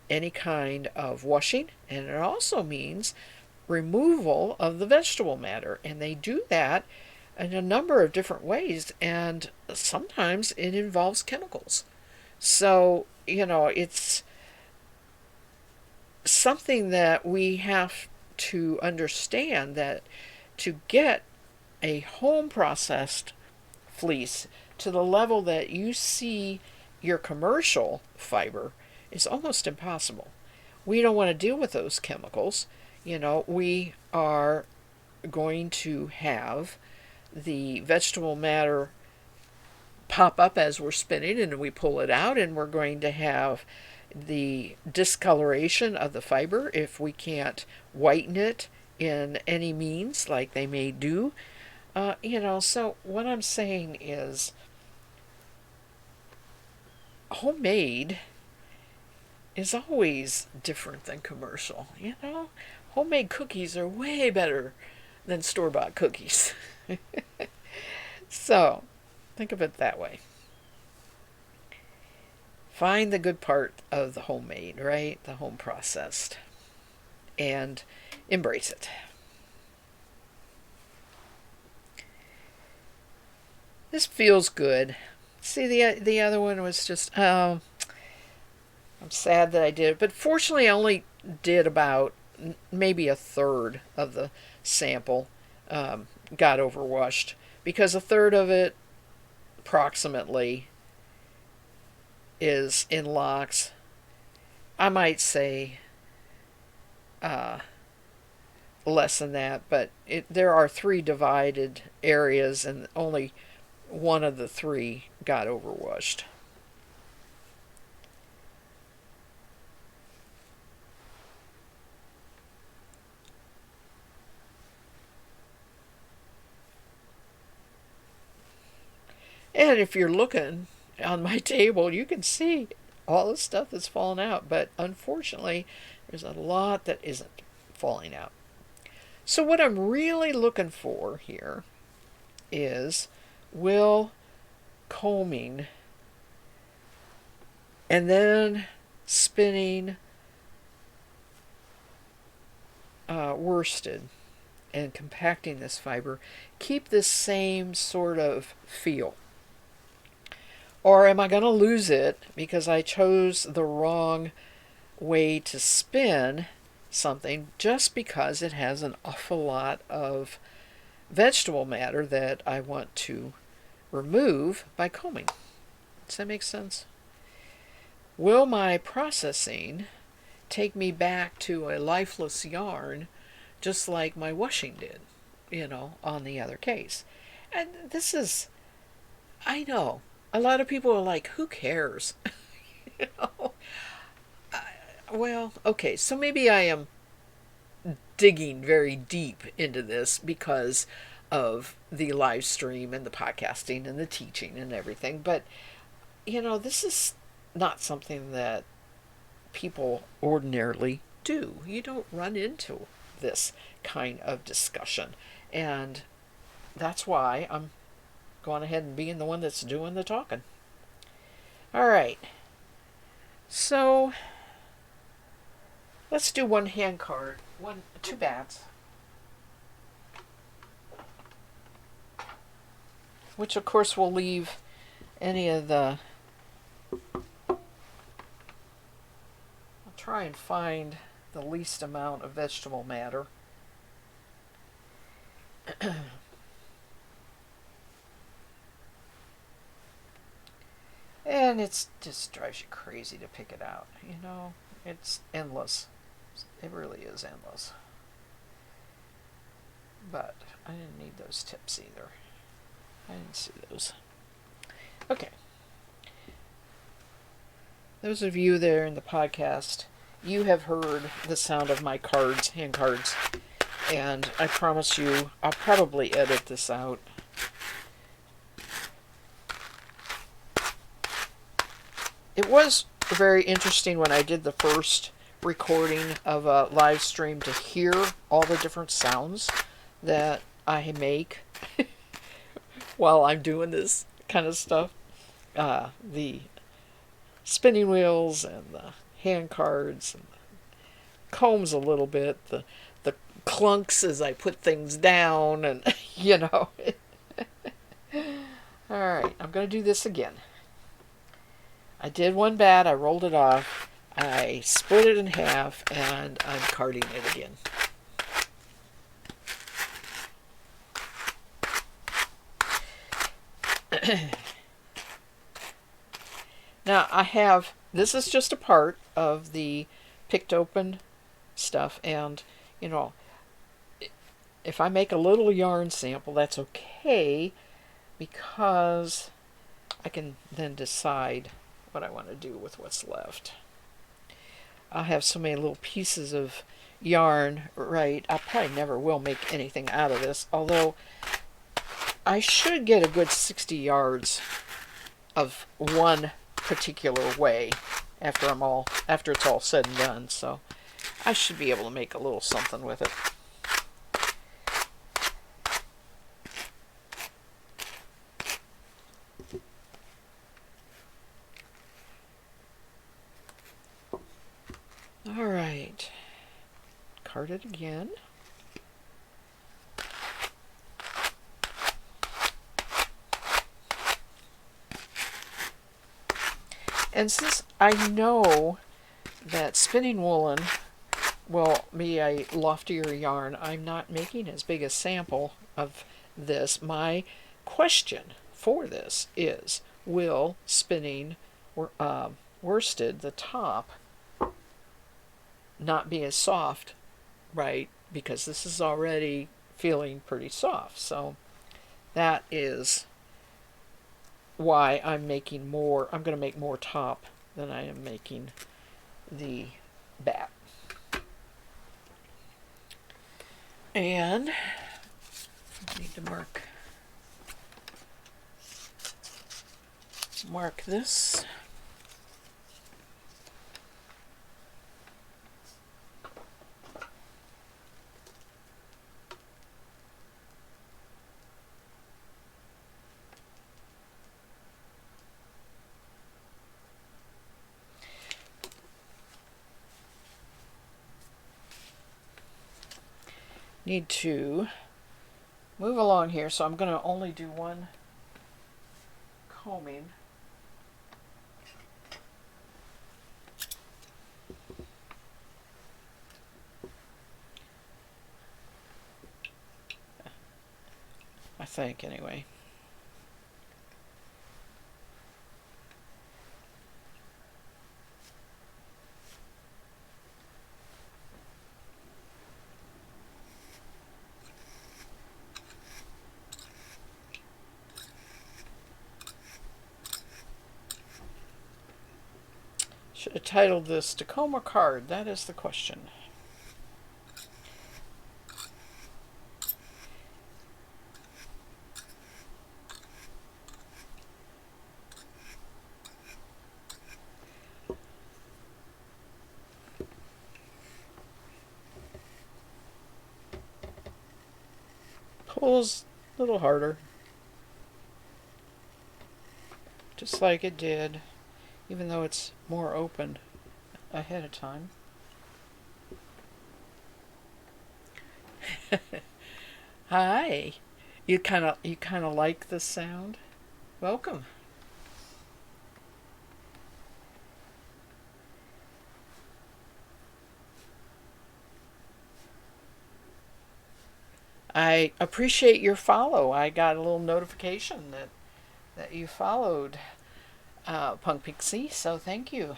any kind of washing, and it also means removal of the vegetable matter. And they do that in a number of different ways, and sometimes it involves chemicals. So, it's something that we have to understand, that to get a home processed fleece to the level that you see your commercial fiber is almost impossible. We don't want to deal with those chemicals. We are going to have the vegetable matter pop up as we're spinning, and we pull it out, and we're going to have the discoloration of the fiber if we can't whiten it in any means like they may do. So what I'm saying is, homemade is always different than commercial. Homemade cookies are way better than store-bought cookies. So think of it that way. Find the good part of the homemade, right? The home processed, and embrace it. This feels good. See, the other one was just, I'm sad that I did it, but fortunately I only did about maybe a third of the sample got overwashed, because a third of it approximately is in locks. I might say less than that, but there are 3 divided areas, and only one of the 3 got overwashed. And if you're looking on my table, you can see all the stuff that's fallen out, but unfortunately, there's a lot that isn't falling out. So what I'm really looking for here is, will combing and then spinning worsted and compacting this fiber keep this same sort of feel? Or am I going to lose it because I chose the wrong way to spin something just because it has an awful lot of vegetable matter that I want to remove by combing? Does that make sense? Will my processing take me back to a lifeless yarn just like my washing did, on the other case? And this is, I know, a lot of people are like, who cares? you know? Well, okay, so maybe I am digging very deep into this because of the live stream and the podcasting and the teaching and everything. But, this is not something that people ordinarily do. You don't run into this kind of discussion. And that's why I'm going ahead and being the one that's doing the talking. All right. So let's do one hand card, 2 bats, which of course will leave any of the, I'll try and find the least amount of vegetable matter. And it just drives you crazy to pick it out. It's endless. It really is endless. But I didn't need those tips either. I didn't see those. Okay. Those of you there in the podcast, you have heard the sound of my cards, hand cards, and I promise you I'll probably edit this out. It was very interesting when I did the first recording of a live stream to hear all the different sounds that I make while I'm doing this kind of stuff. The spinning wheels and the hand cards and the combs a little bit, the clunks as I put things down, and Alright, I'm going to do this again. I did one bad, I rolled it off, I split it in half, and I'm carding it again. Now this is just a part of the picked open stuff, and if I make a little yarn sample, that's okay, because I can then decide what I want to do with what's left. I have so many little pieces of yarn, right? I probably never will make anything out of this, although I should get a good 60 yards of one particular way after it's all said and done, so I should be able to make a little something with it. All right, card it again. And since I know that spinning woolen will be a loftier yarn, I'm not making as big a sample of this. My question for this is, will spinning worsted, the top, not be as soft, right? Because this is already feeling pretty soft. So that is why I'm making more. I'm going to make more top than I am making the back. And I need to mark this. Need to move along here, so I'm going to only do one combing. I think, anyway. Should have titled this Tacoma Card. That is the question. Pulls a little harder. Just like it did, even though it's more open ahead of time. Hi. You kind of like the sound? Welcome. I appreciate your follow. I got a little notification that you followed Punk Pixie, so thank you.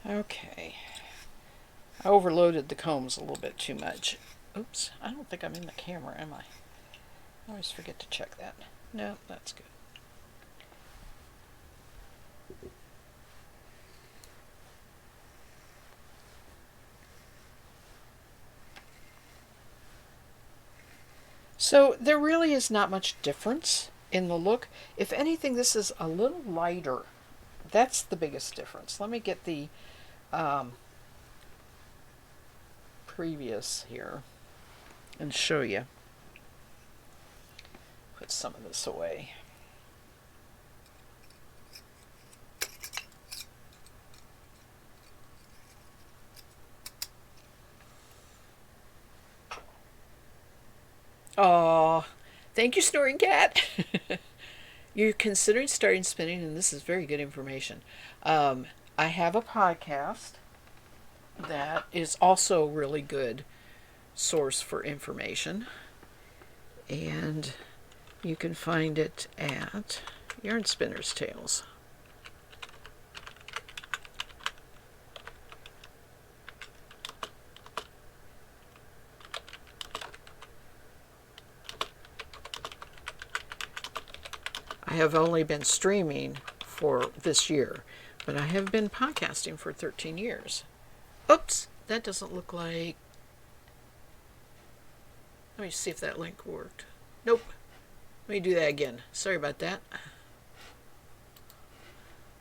Okay. I overloaded the combs a little bit too much. Oops, I don't think I'm in the camera, am I? I always forget to check that. No, that's good. So there really is not much difference in the look. If anything, this is a little lighter. That's the biggest difference. Let me get the previous here and show you. Put some of this away. Oh, thank you, Snoring Cat. You're considering starting spinning, and this is very good information. I have a podcast that is also a really good source for information, and you can find it at Yarn Spinner's Tales. I have only been streaming for this year, but I have been podcasting for 13 years. Oops, that doesn't look like... Let me see if that link worked. Nope. Let me do that again. Sorry about that.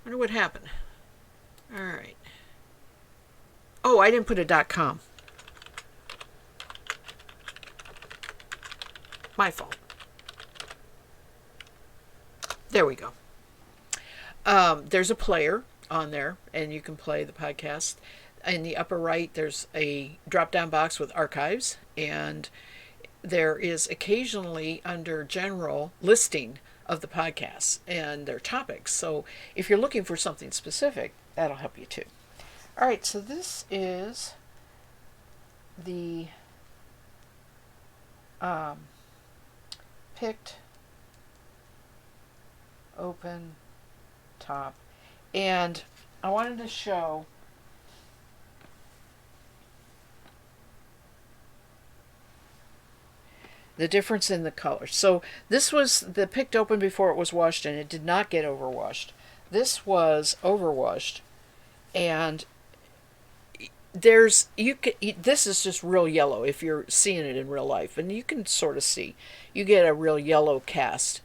Wonder what happened. Alright. Oh, I didn't put a .com. My fault. There we go. There's a player on there, and you can play the podcast. In the upper right, there's a drop-down box with archives, and there is occasionally under general listing of the podcasts and their topics. So if you're looking for something specific, that'll help you too. All right, so this is the picked open top, and I wanted to show the difference in the colors. So this was the picked open before it was washed, and it did not get overwashed. This was overwashed, and there's this is just real yellow if you're seeing it in real life, and you can sort of see you get a real yellow cast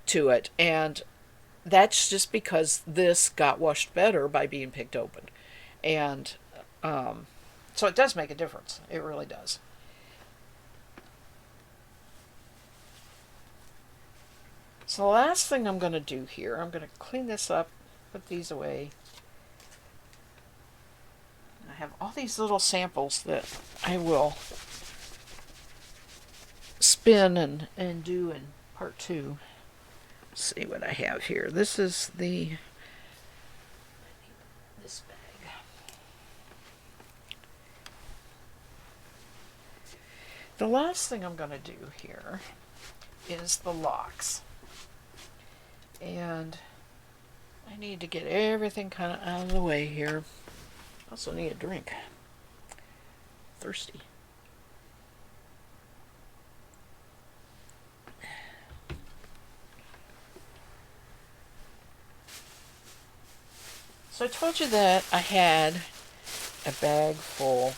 to it, and that's just because this got washed better by being picked open. And so it does make a difference. It really does. So the last thing I'm going to do here, I'm going to clean this up, put these away. I have all these little samples that I will spin and do in part 2. See what I have here. This is this bag. The last thing I'm going to do here is the locks. And I need to get everything kind of out of the way here. Also need a drink. Thirsty. So I told you that I had a bag full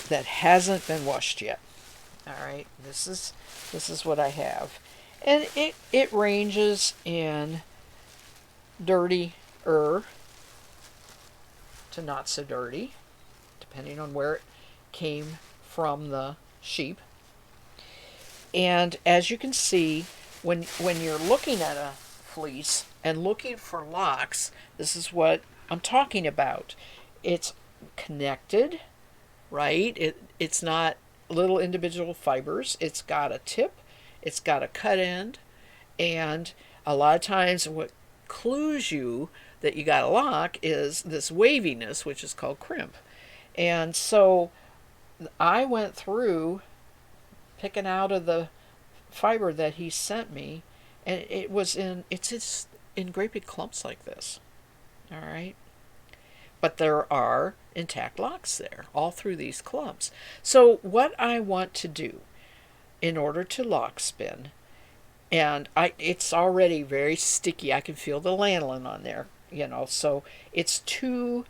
that hasn't been washed yet. All right, this is what I have, and it ranges in dirty to not so dirty, depending on where it came from the sheep. And as you can see, when you're looking at a fleece and looking for locks, this is what I'm talking about. It's connected, right? It's not little individual fibers. It's got a tip, it's got a cut end, and a lot of times what clues you that you got a lock is this waviness, which is called crimp. And so I went through picking out of the fiber that he sent me, and it's just in great big clumps like this. All right. But there are intact locks there all through these clumps. So what I want to do in order to lock spin, and it's already very sticky. I can feel the lanolin on there, so it's too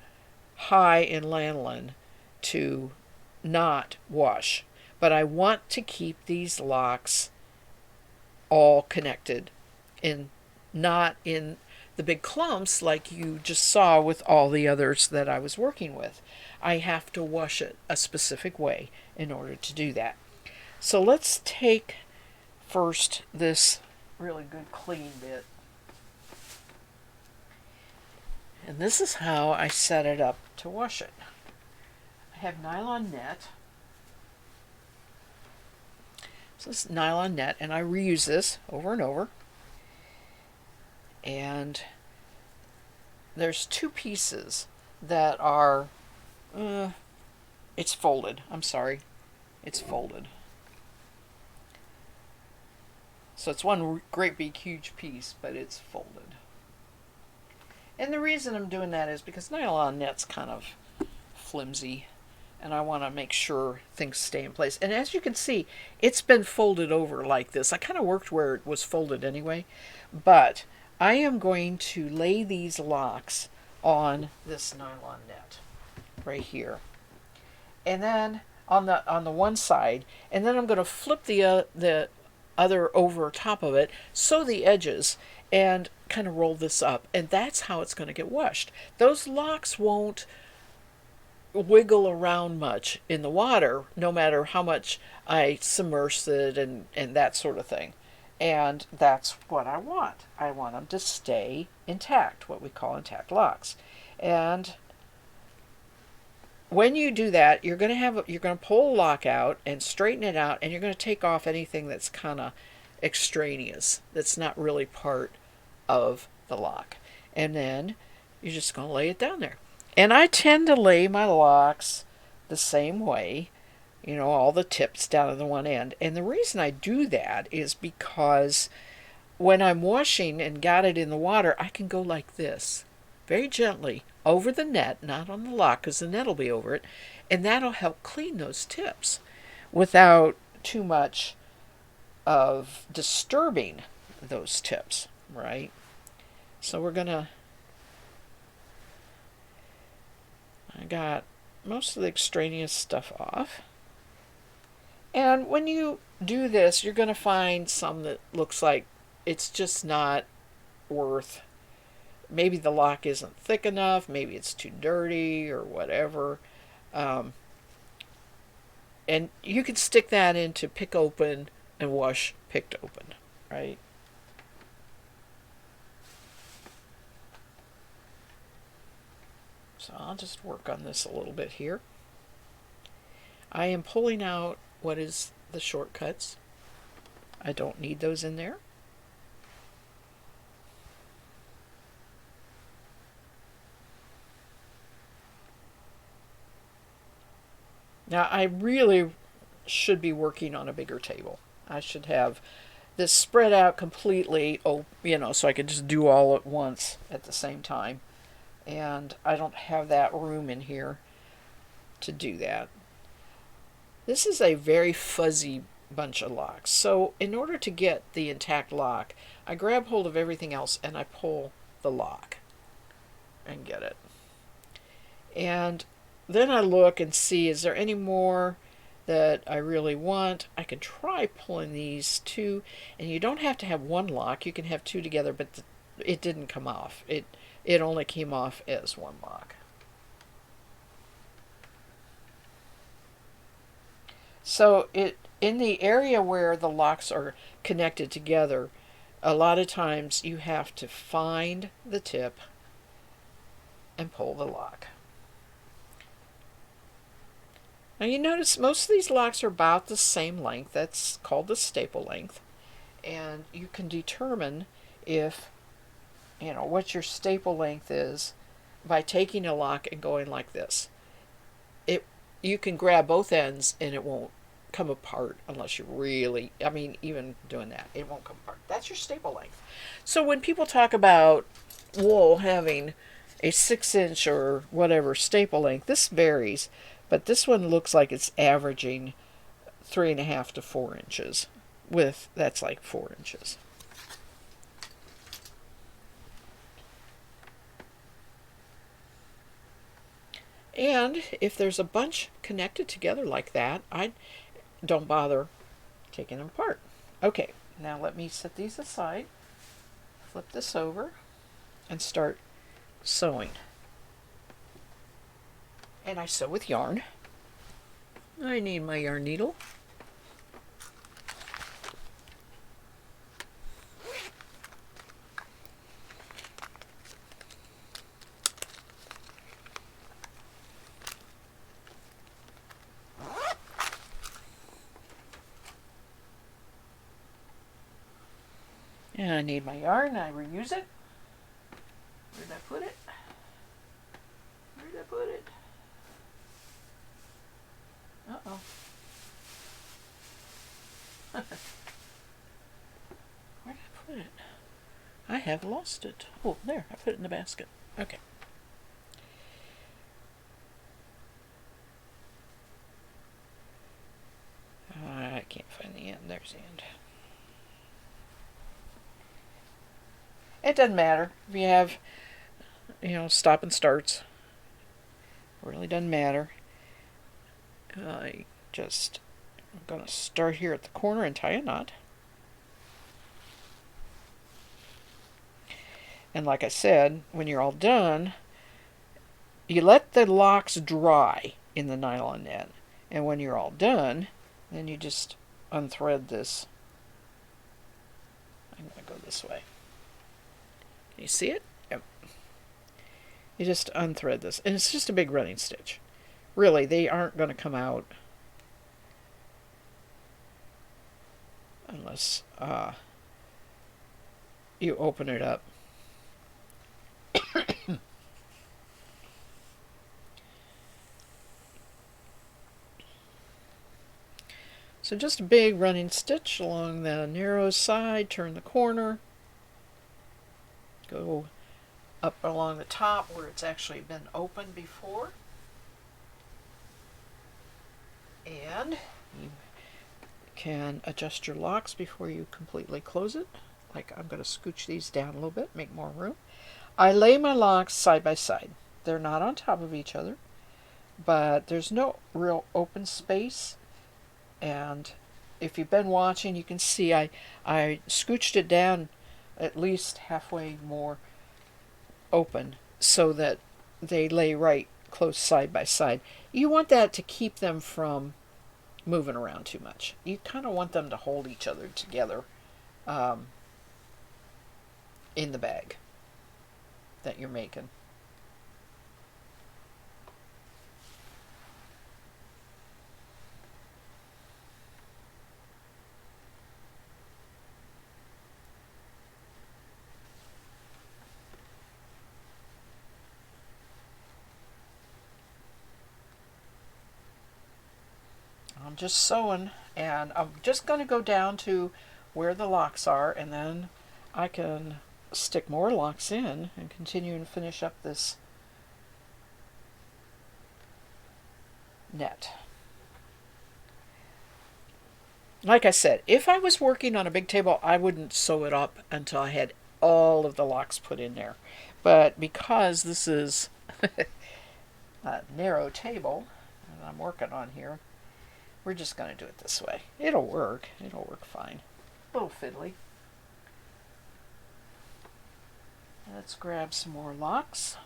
high in lanolin to not wash. But I want to keep these locks all connected and not in the big clumps like you just saw with all the others that I was working with. I have to wash it a specific way in order to do that. So let's take first this really good clean bit. And this is how I set it up to wash it. I have nylon net. So this is nylon net, and I reuse this over and over. And there's two pieces that are, it's folded. I'm sorry. It's folded. So it's one great big huge piece, but it's folded. And the reason I'm doing that is because nylon net's kind of flimsy, and I want to make sure things stay in place. And as you can see, it's been folded over like this. I kind of worked where it was folded anyway, but I am going to lay these locks on this nylon net right here, and then on the one side, and then I'm going to flip the other over top of it, sew the edges, and kind of roll this up, and that's how it's going to get washed. Those locks won't wiggle around much in the water, no matter how much I submerge it and that sort of thing. And that's what I want. I want them to stay intact, what we call intact locks. And when you do that, you're going to pull a lock out and straighten it out, and you're going to take off anything that's kind of extraneous, that's not really part of the lock. And then you're just going to lay it down there. And I tend to lay my locks the same way, all the tips down to the one end. And the reason I do that is because when I'm washing and got it in the water, I can go like this, very gently, over the net, not on the lock, because the net will be over it, and that'll help clean those tips without too much of disturbing those tips, right? So I got most of the extraneous stuff off. And when you do this, you're going to find some that looks like it's just not worth. Maybe the lock isn't thick enough, maybe it's too dirty or whatever. And you can stick that into pick open and wash picked open, right? So I'll just work on this a little bit here. I am pulling out what is the shortcuts. I don't need those in there. Now I really should be working on a bigger table. I should have this spread out completely, so I could just do all at once at the same time. And I don't have that room in here to do that. This is a very fuzzy bunch of locks. So in order to get the intact lock, I grab hold of everything else and I pull the lock and get it. And then I look and see, is there any more that I really want? I can try pulling these two, and you don't have to have one lock. You can have two together, but it didn't come off. It only came off as one lock. So in the area where the locks are connected together, a lot of times you have to find the tip and pull the lock. Now you notice most of these locks are about the same length. That's called the staple length. And you can determine if, what your staple length is by taking a lock and going like this. You can grab both ends and it won't come apart unless you really, even doing that, it won't come apart. That's your staple length. So when people talk about wool having a 6-inch or whatever staple length, this varies, but this one looks like it's averaging 3.5 to 4 inches. That's like 4 inches. And if there's a bunch connected together like that, I don't bother taking them apart. Okay, now let me set these aside, flip this over, and start sewing. And I sew with yarn. I need my yarn needle. And I need my yarn. I reuse it. Where did I put it? Where did I put it? Uh-oh. Where did I put it? I have lost it. Oh, there. I put it in the basket. Okay. I can't find the end. There's the end. It doesn't matter if you have, stop and starts. It really doesn't matter. I'm going to start here at the corner and tie a knot. And like I said, when you're all done, you let the locks dry in the nylon net. And when you're all done, then you just unthread this. I'm going to go this way. Can you see it? Yep. You just unthread this. And it's just a big running stitch. Really, they aren't going to come out unless you open it up. So just a big running stitch along the narrow side, turn the corner, go up along the top where it's actually been opened before, and you can adjust your locks before you completely close it. Like I'm going to scooch these down a little bit, make more room. I lay my locks side by side. They're not on top of each other, but there's no real open space. And if you've been watching, you can see I scooched it down at least halfway more open so that they lay right close side by side. You want that to keep them from moving around too much. You kind of want them to hold each other together in the bag that you're making. I'm just sewing, and I'm just going to go down to where the locks are, and then I can stick more locks in and continue and finish up this net. Like I said, if I was working on a big table, I wouldn't sew it up until I had all of the locks put in there. But because this is a narrow table that I'm working on here, we're just going to do it this way. It'll work. It'll work fine. A little fiddly. Let's grab some more locks.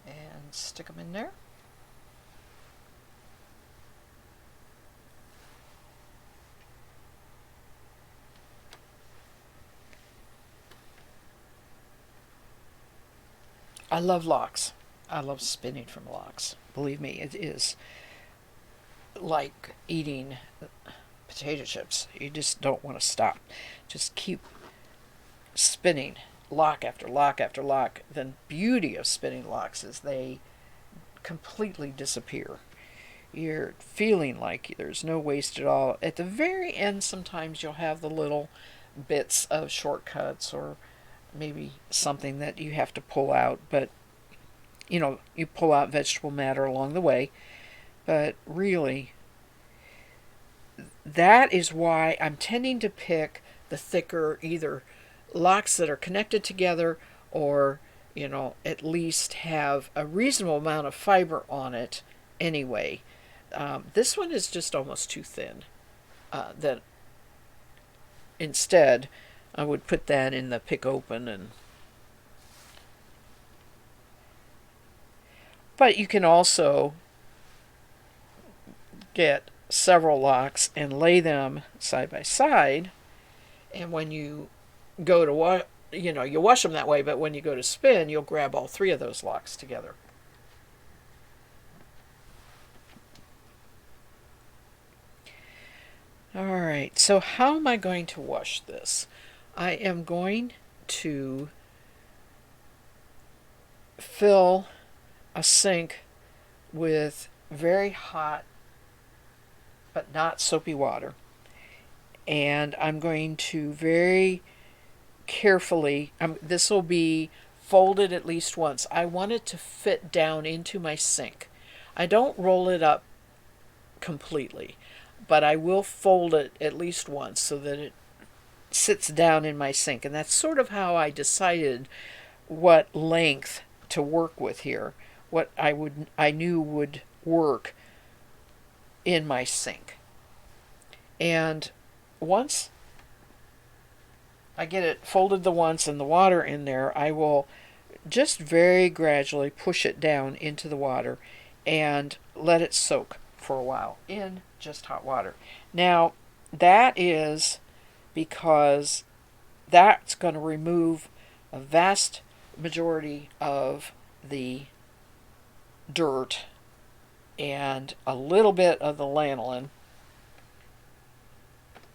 And stick them in there. I love locks. I love spinning from locks. Believe me, it is like eating potato chips. You just don't want to stop. Just keep spinning lock after lock after lock. The beauty of spinning locks is they completely disappear. You're feeling like there's no waste at all. At the very end, sometimes you'll have the little bits of shortcuts or maybe something that you have to pull out, but you pull out vegetable matter along the way. But really, that is why I'm tending to pick the thicker, either locks that are connected together or, at least have a reasonable amount of fiber on it anyway. This one is just almost too thin. That instead, I would put that in the pick open but you can also get several locks and lay them side by side, and when you go to you wash them that way, but when you go to spin, you'll grab all three of those locks together. All right, so how am I going to wash this? I am going to fill a sink with very hot but not soapy water, and I'm going to very carefully, this will be folded at least once. I want it to fit down into my sink. I don't roll it up completely, but I will fold it at least once so that it sits down in my sink. And that's sort of how I decided what length to work with here, what I knew would work in my sink. And once I get it folded the once and the water in there, I will just very gradually push it down into the water and let it soak for a while in just hot water. Now, that is because that's going to remove a vast majority of the dirt and a little bit of the lanolin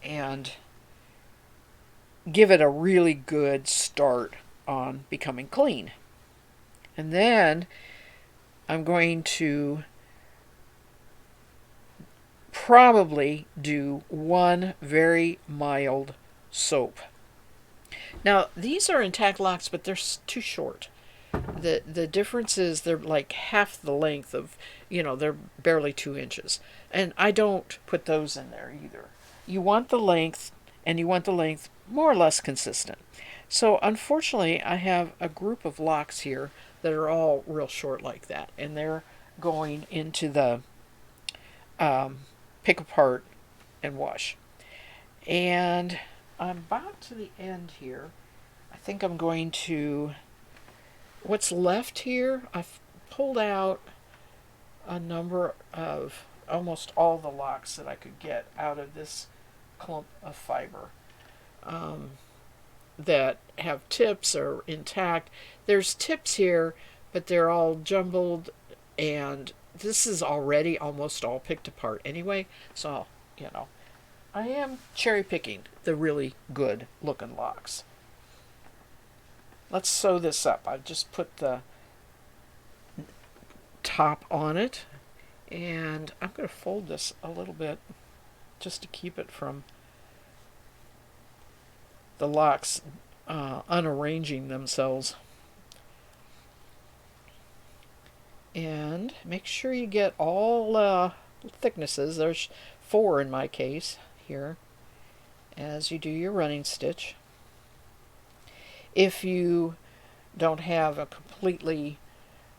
and give it a really good start on becoming clean. And then I'm going to probably do one very mild soap. Now, these are intact locks, but they're too short. The difference is they're like half the length of, they're barely 2 inches. And I don't put those in there either. You want the length, and you want the length more or less consistent. So unfortunately, I have a group of locks here that are all real short like that, and they're going into the pick apart and wash. And I'm about to the end here. I think I'm going to, what's left here, I've pulled out a number of almost all the locks that I could get out of this clump of fiber that have tips or intact. There's tips here, but they're all jumbled, and this is already almost all picked apart anyway, so, I am cherry picking the really good looking locks. Let's sew this up. I've just put the top on it, and I'm going to fold this a little bit just to keep it from the locks unarranging themselves. And make sure you get all thicknesses. There's 4 in my case here as you do your running stitch. If you don't have a completely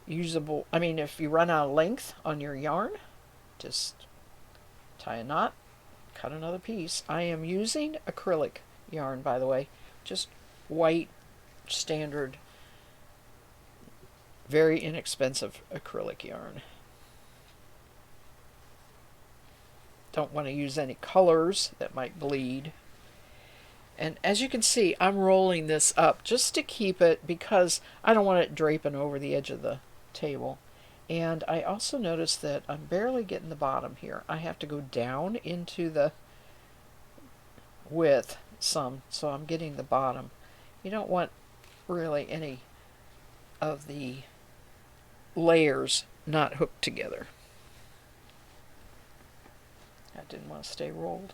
usable, if you run out of length on your yarn, just tie a knot, cut another piece. I am using acrylic yarn, by the way, just white, standard, very inexpensive acrylic yarn. Don't want to use any colors that might bleed. And as you can see, I'm rolling this up just to keep it, because I don't want it draping over the edge of the table. And I also noticed that I'm barely getting the bottom here. I have to go down into the width some, so I'm getting the bottom. You don't want really any of the layers not hooked together. I didn't want to stay rolled.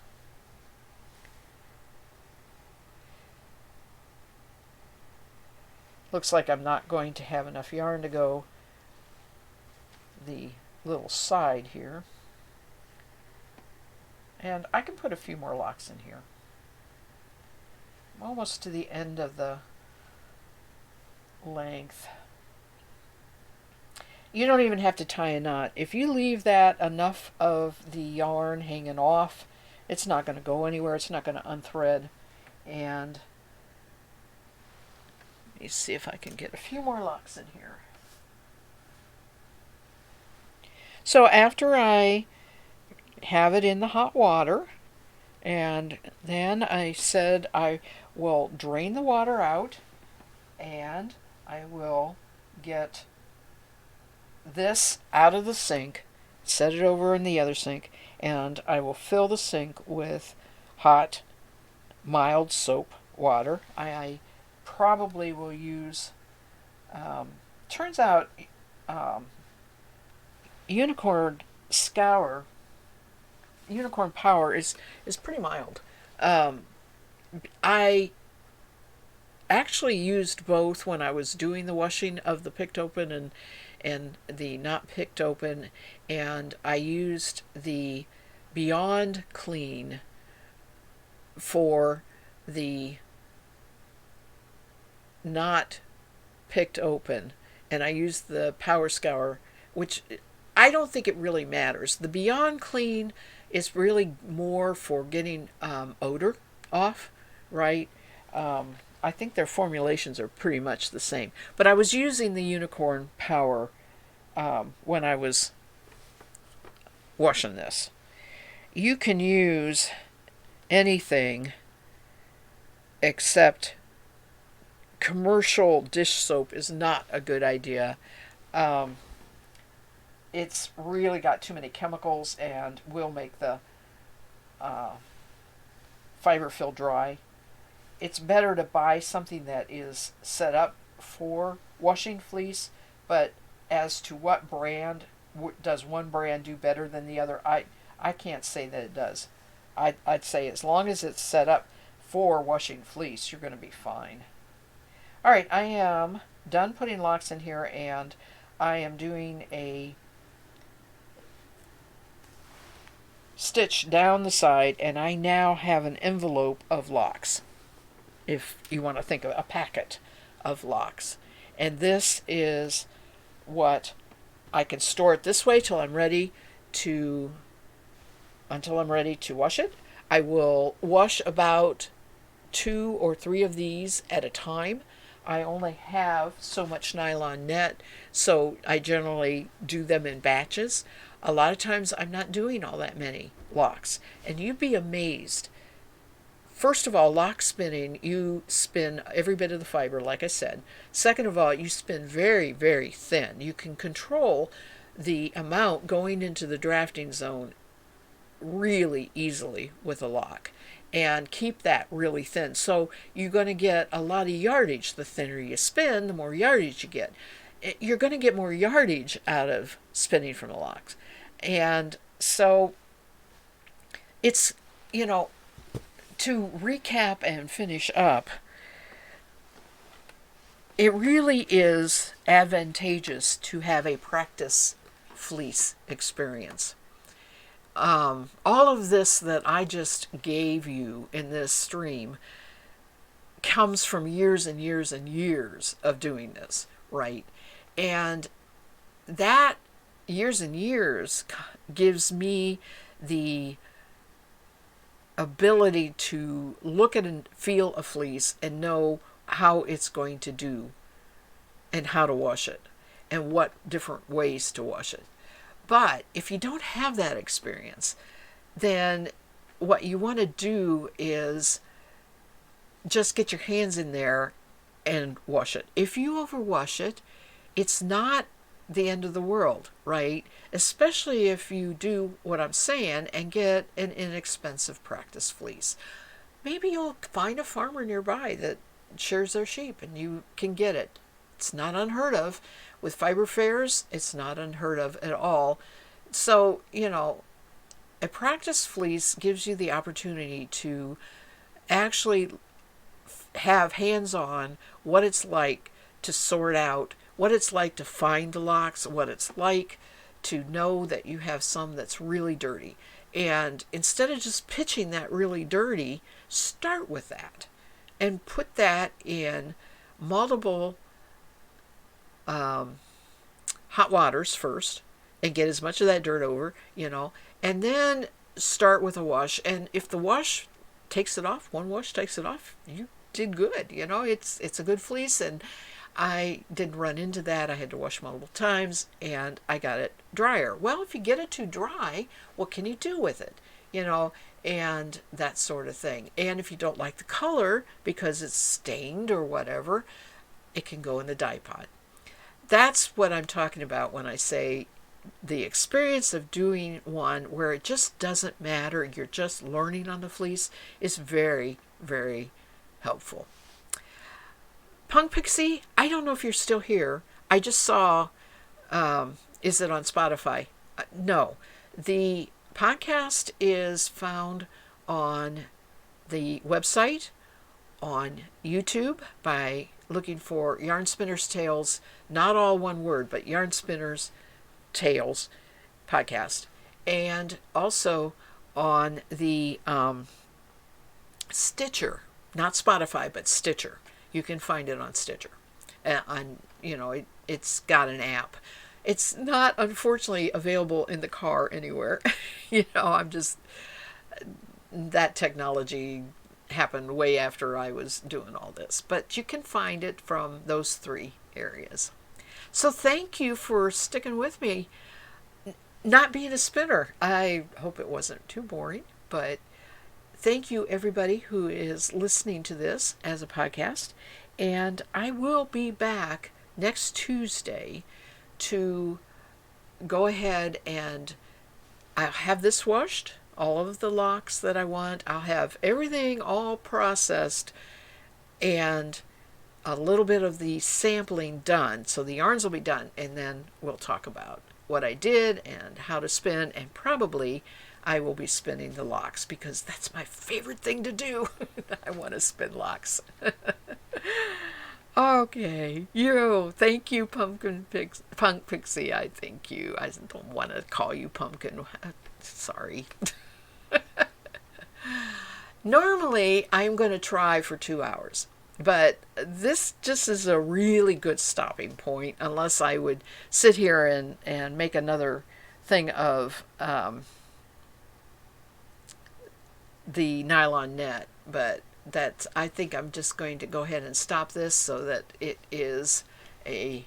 Looks like I'm not going to have enough yarn to go the little side here. And I can put a few more locks in here. I'm almost to the end of the length. You don't even have to tie a knot. If you leave that enough of the yarn hanging off, it's not going to go anywhere. It's not going to unthread. And let me see if I can get a few more locks in here. So after I have it in the hot water, and then I said I will drain the water out, and I will get this out of the sink, set it over in the other sink, and I will fill the sink with hot, mild soap water. I probably will use, turns out, Unicorn Power is pretty mild. I actually used both when I was doing the washing of the picked open and the not picked open, and I used the Beyond Clean for the not picked open, and I used the Power Scour, which I don't think it really matters. The Beyond Clean is really more for getting odor off, right? I think their formulations are pretty much the same. But I was using the Unicorn Power when I was washing this. You can use anything except commercial dish soap is not a good idea. It's really got too many chemicals and will make the fiber fill dry. It's better to buy something that is set up for washing fleece, but as to what brand, does one brand do better than the other, I can't say that it does. I'd say as long as it's set up for washing fleece, you're going to be fine. Alright, I am done putting locks in here, and I am doing a stitch down the side, and I now have an envelope of locks, if you want to think of a packet of locks. And this is what I can store it this way until I'm ready to wash it. I will wash about 2 or 3 of these at a time. I only have so much nylon net, so I generally do them in batches. A lot of times I'm not doing all that many locks, and you'd be amazed. First of all, lock spinning, you spin every bit of the fiber, like I said. Second of all, you spin very, very thin. You can control the amount going into the drafting zone really easily with a lock, and keep that really thin. So you're going to get a lot of yardage. The thinner you spin, the more yardage you get. You're going to get more yardage out of spinning from the locks. And so it's, to recap and finish up, it really is advantageous to have a practice fleece experience. All of this that I just gave you in this stream comes from years and years and years of doing this, right? And that years and years gives me the ability to look at and feel a fleece and know how it's going to do and how to wash it and what different ways to wash it. But if you don't have that experience, then what you want to do is just get your hands in there and wash it. If you overwash it, it's not the end of the world, right? Especially if you do what I'm saying and get an inexpensive practice fleece. Maybe you'll find a farmer nearby that shares their sheep and you can get it. It's not unheard of. With fiber fairs, it's not unheard of at all. So, a practice fleece gives you the opportunity to actually have hands on what it's like to sort out, what it's like to find the locks, what it's like to know that you have some that's really dirty. And instead of just pitching that really dirty, start with that and put that in multiple hot waters first and get as much of that dirt over, and then start with a wash. And if the wash takes it off, one wash takes it off, you did good. It's a good fleece, and I didn't run into that. I had to wash multiple times and I got it drier. Well, if you get it too dry, what can you do with it? And that sort of thing. And if you don't like the color because it's stained or whatever, it can go in the dye pot. That's what I'm talking about when I say the experience of doing one where it just doesn't matter, you're just learning on the fleece, is very, very helpful. Punk Pixie, I don't know if you're still here. I just saw, is it on Spotify? No. The podcast is found on the website, on YouTube by looking for Yarn Spinner's Tales, not all one word, but Yarn Spinner's Tales podcast, and also on the Stitcher, not Spotify, but Stitcher. You can find it on Stitcher. It's got an app. It's not, unfortunately, available in the car anywhere. That technology happened way after I was doing all this. But you can find it from those three areas. So thank you for sticking with me. Not being a spinner. I hope it wasn't too boring, but thank you, everybody who is listening to this as a podcast. And I will be back next Tuesday to go ahead and I'll have this washed, all of the locks that I want. I'll have everything all processed and a little bit of the sampling done. So the yarns will be done. And then we'll talk about what I did and how to spin, and probably I will be spinning the locks because that's my favorite thing to do. I want to spin locks. Okay, thank you, Punk Pixie. I thank you. I don't want to call you Pumpkin. Sorry. Normally, I'm going to try for 2 hours. But this just is a really good stopping point, unless I would sit here and make another thing of the nylon net. But I think I'm just going to go ahead and stop this so that it is a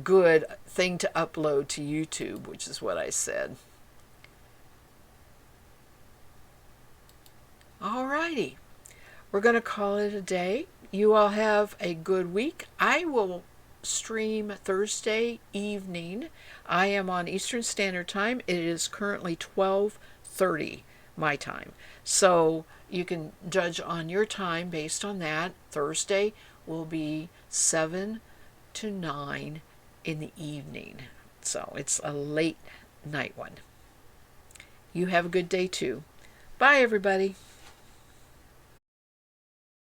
good thing to upload to YouTube, which is what I said. Alrighty. We're going to call it a day. You all have a good week. I will stream Thursday evening. I am on Eastern Standard Time. It is currently 12:30 my time. So you can judge on your time based on that. Thursday will be 7 to 9 in the evening. So it's a late night one. You have a good day too. Bye, everybody.